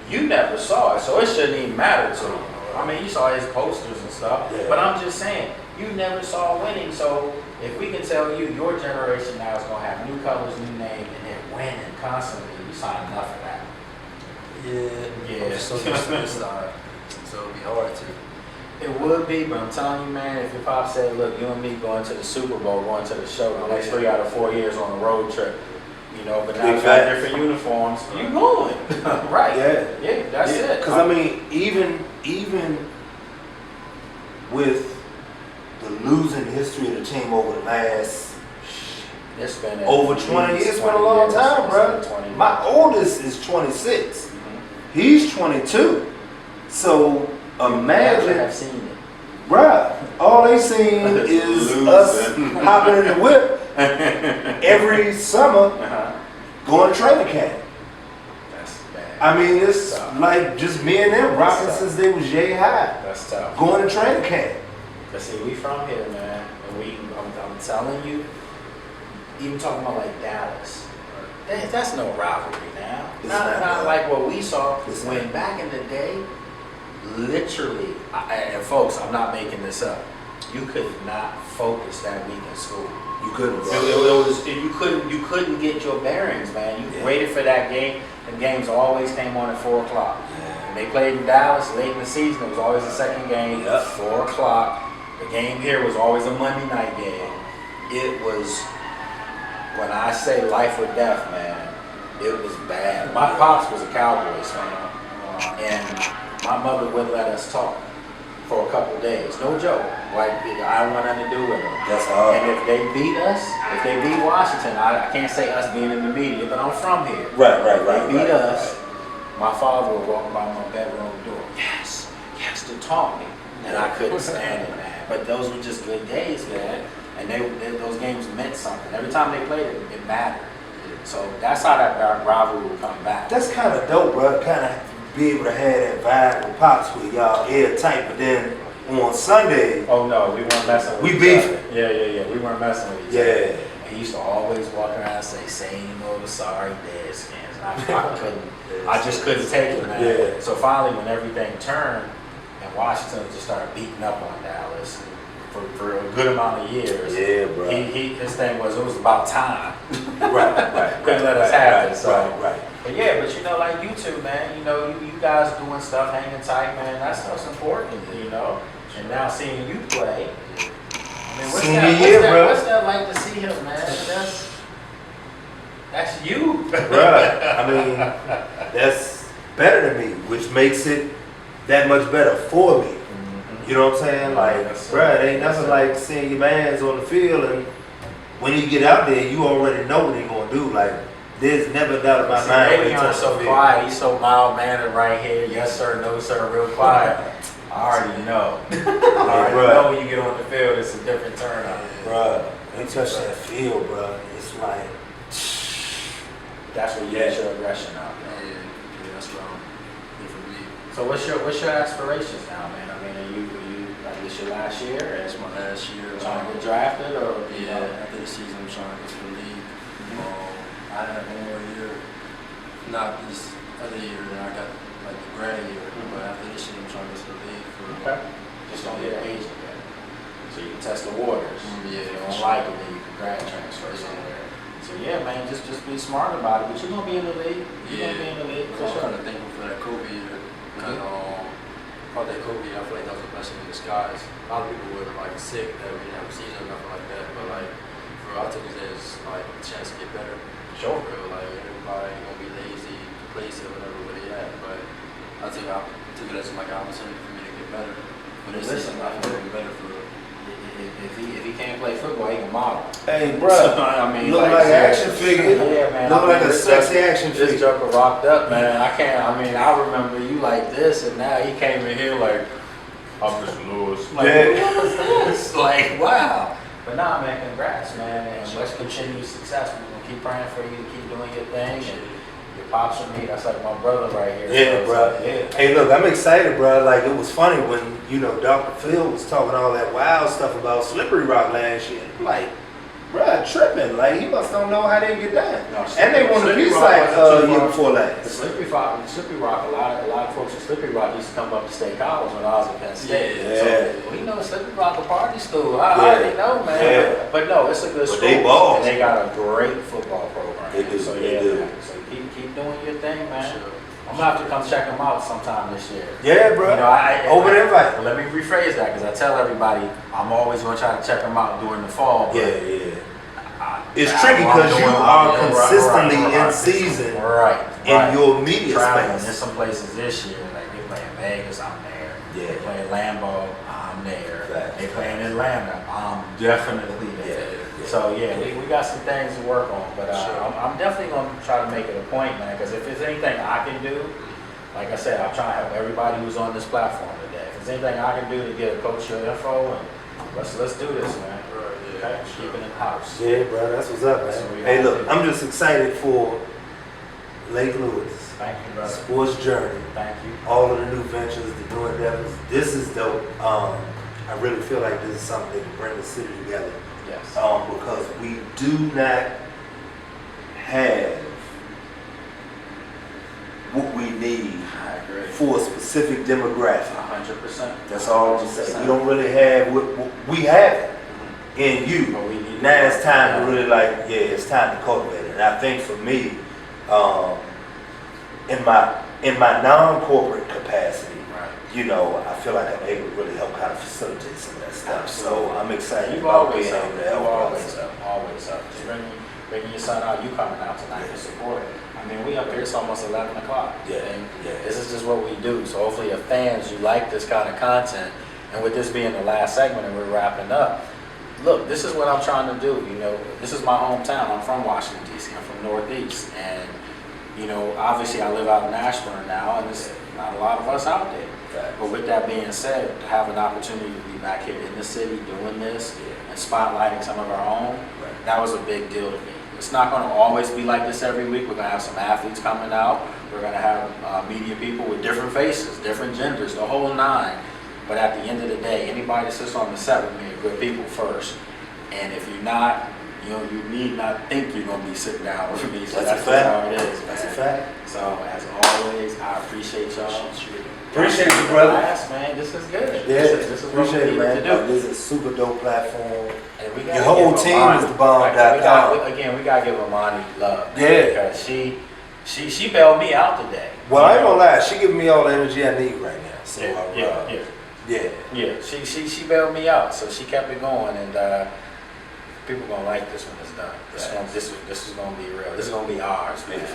You never saw it, so it shouldn't even matter to you. I mean, you saw his posters and stuff, but I'm just saying, you never saw winning. So if we can tell you your generation now is going to have new colors, new name, and they're winning constantly, you sign enough for that. Yeah. I'm so used to this side, so it'd be hard to. It would be, but I'm telling you, man, if your pop said, look, you and me going to the Super Bowl, going to the show the next 3 out of 4 years on a road trip, but now you got different uniforms, you going. Right. Yeah, that's it. Because, I mean, even with the losing history of the team over the last over 20 years, it's been a long time, bro. My oldest is 26. Mm-hmm. He's 22. So imagine, I've seen it. Bruh, all they seen is us hopping in the whip every summer going to training camp. That's bad. I mean, it's like just me and them rocking since they was yay high. That's tough. Going to training camp. But see, we from here, man. And I'm telling you, even talking about like Dallas, That's no rivalry now. It's Not not. like what we saw It's when not. back in the day, literally, and folks, I'm not making this up. You could not focus that week in school. You couldn't. You couldn't get your bearings, man. You waited for that game. The games always came on at 4 o'clock. When they played in Dallas late in the season, it was always the second game at 4 o'clock. The game here was always a Monday night game. It was, when I say life or death, man, it was bad. My pops was a Cowboys fan, and my mother wouldn't let us talk for a couple days. No joke. Like, I don't want nothing to do with them. That's hard. And if they beat us, if they beat Washington, I can't say us being in the media, but I'm from here. Right. If they beat us, my father would walk by my bedroom door. Yes, to taunt me. And I couldn't stand it, man. But those were just good days, man. And those games meant something. Every time they played it mattered. So that's how that rivalry will come back. That's kind of dope, bro. Kind of be able to have that vibe with Pops with y'all airtight, but then on Sunday. Oh no, we weren't messing with we each beefing. other. Yeah. We weren't messing with each other. And he used to always walk around and say, same old sorry Redskins. I just couldn't take it, man. Yeah. So finally, when everything turned, and Washington just started beating up on Dallas for a good amount of years. Yeah, bro. His thing was, it was about time. Right. Couldn't let us have it. So. Right. But yeah, but you know, like you two, man, you know, you guys doing stuff, hanging tight, man, that stuff's important, you know. And now seeing you play, I mean, what's that like to see him, man? That's you. Bruh, I mean, that's better than me, which makes it that much better for me. You know what I'm saying? Like, bruh, it ain't nothing like seeing your mans on the field, and when you get out there, you already know what he gonna do. Like, there's never a doubt about my mind. He's so quiet, he's so mild-mannered right here. Yes sir, no sir, real quiet. I already know. I already know when you get on the field, it's a different turnout. Bruh, when you touch that field, bruh, it's like, that's where you get your aggression out. Yeah, that's wrong. Different league. So what's your aspirations now, man? I mean, are you like this your last year? It's my last year. Trying to get drafted, or after the season, I'm trying to get to the league. I have one more year, not this other year. Then I got like the grad year, but after this year, I'm trying to get to the league. Just don't get agent yet, so you can test the waters. Yeah, if you don't like it, then you can grad transfer somewhere. So yeah, man, just be smart about it. But you're gonna be in the league. You're gonna be in the league for I'm sure. kind of thankful for that COVID year. Because about that COVID year, I feel like that was a blessing in disguise. A lot of people were like sick that we didn't have a season or nothing like that. But like, for I took it as like a chance to get better. Sure. Like everybody ain't gonna be lazy, complacent, whatever really at. But I took it as like an opportunity for me to get better. But this season, I feel like better for. If he can't play football, he can model. hey, bruh, I mean, look like an action figure. Yeah, man. Look like a sexy action figure. This joker rocked up, man. I remember you like this, and now he came in here like, I'm Mr. Lewis. Like, what was this? Like, wow. But nah, man, congrats, man. And let's continue success. We're going to keep praying for you to keep doing your thing. And your pops and me, that's like my brother right here. Yeah, bro. Yeah. Hey, look, I'm excited, bro. Like, it was funny when, Dr. Phil was talking all that wild stuff about Slippery Rock last year. Like, bro, tripping. Like, he must don't know how they get done. No, and they won the Peace like year before last. The Slippery Rock, a lot of folks at Slippery Rock used to come up to State College when I was at Penn State. Yeah. So we know Slippery Rock a party school. I already know, man. Yeah. But no, it's a good school. They ball. And they got a great football program. They do. So they yeah, do. man. So keep doing your thing, man. Sure. I'm gonna have to come check them out sometime this year. Yeah, bro. Over the invite. Let me rephrase that, because I tell everybody I'm always gonna try to check them out during the fall. But it's tricky because you are consistently in season in your media space. There's some places this year, like they play in Vegas, I'm there. They play in Lambeau, I'm there. They play in Atlanta, I'm definitely there. So yeah, we got some things to work on, but I'm definitely gonna try to make it a point, man. Because if there's anything I can do, like I said, I'm trying to help everybody who's on this platform today. If there's anything I can do to get a coach your info, and let's do this, man. Okay, keep it in house. Yeah, bro, that's what's up, man. Hey, look, I'm just excited for Lake Lewis. Thank you, brother. Sports journey. Thank you. All of the new ventures, the new endeavors. This is dope. I really feel like this is something that can bring the city together. Yes. Because we do not have for a specific demographic. 100%. That's all I'm just saying. We don't really have what we have it in you. Now it's time to really it's time to cultivate it. And I think for me, in my non-corporate capacity, you know, I feel like I'm able to really help kind of facilitate some of that stuff. So I'm excited about being able to help. Always up. Just bringing your son out. You coming out tonight to support. I mean, we up here. It's almost 11 o'clock. And this is just what we do. So hopefully, your fans, you like this kind of content. And with this being the last segment and we're wrapping up, look, this is what I'm trying to do. You know, this is my hometown. I'm from Washington D.C. I'm from Northeast, and you know, obviously, I live out in Ashburn now, and there's not a lot of us out there. But with that being said, to have an opportunity to be back here in the city doing this and spotlighting some of our own, that was a big deal to me. It's not going to always be like this every week. We're going to have some athletes coming out. We're going to have media people with different faces, different genders, the whole nine. But at the end of the day, anybody that sits on the set with me are good people first. And if you're not, you know, you need not think you're going to be sitting down with me. So that's how it is. That's a fact. So as always, I appreciate y'all. Appreciate you, brother. Man, this is good. Yeah, this is appreciate it, man. to do. This is a super dope platform. And Your whole team is the bomb.com. Again, we gotta give Amani love. Yeah. Because she bailed me out today. Well, I ain't gonna lie. She giving me all the energy I need right now. So She bailed me out. So she kept it going, and people gonna like this when it's done. This is gonna be real. This is gonna be ours, man.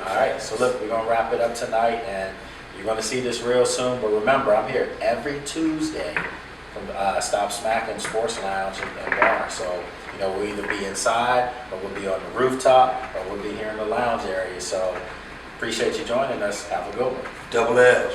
All right. So look, we're gonna wrap it up tonight, and you're going to see this real soon. But remember, I'm here every Tuesday from Stop Smacking Sports Lounge and Bar. So, you know, we'll either be inside, or we'll be on the rooftop, or we'll be here in the lounge area. So, appreciate you joining us. Have a good one. Double L's.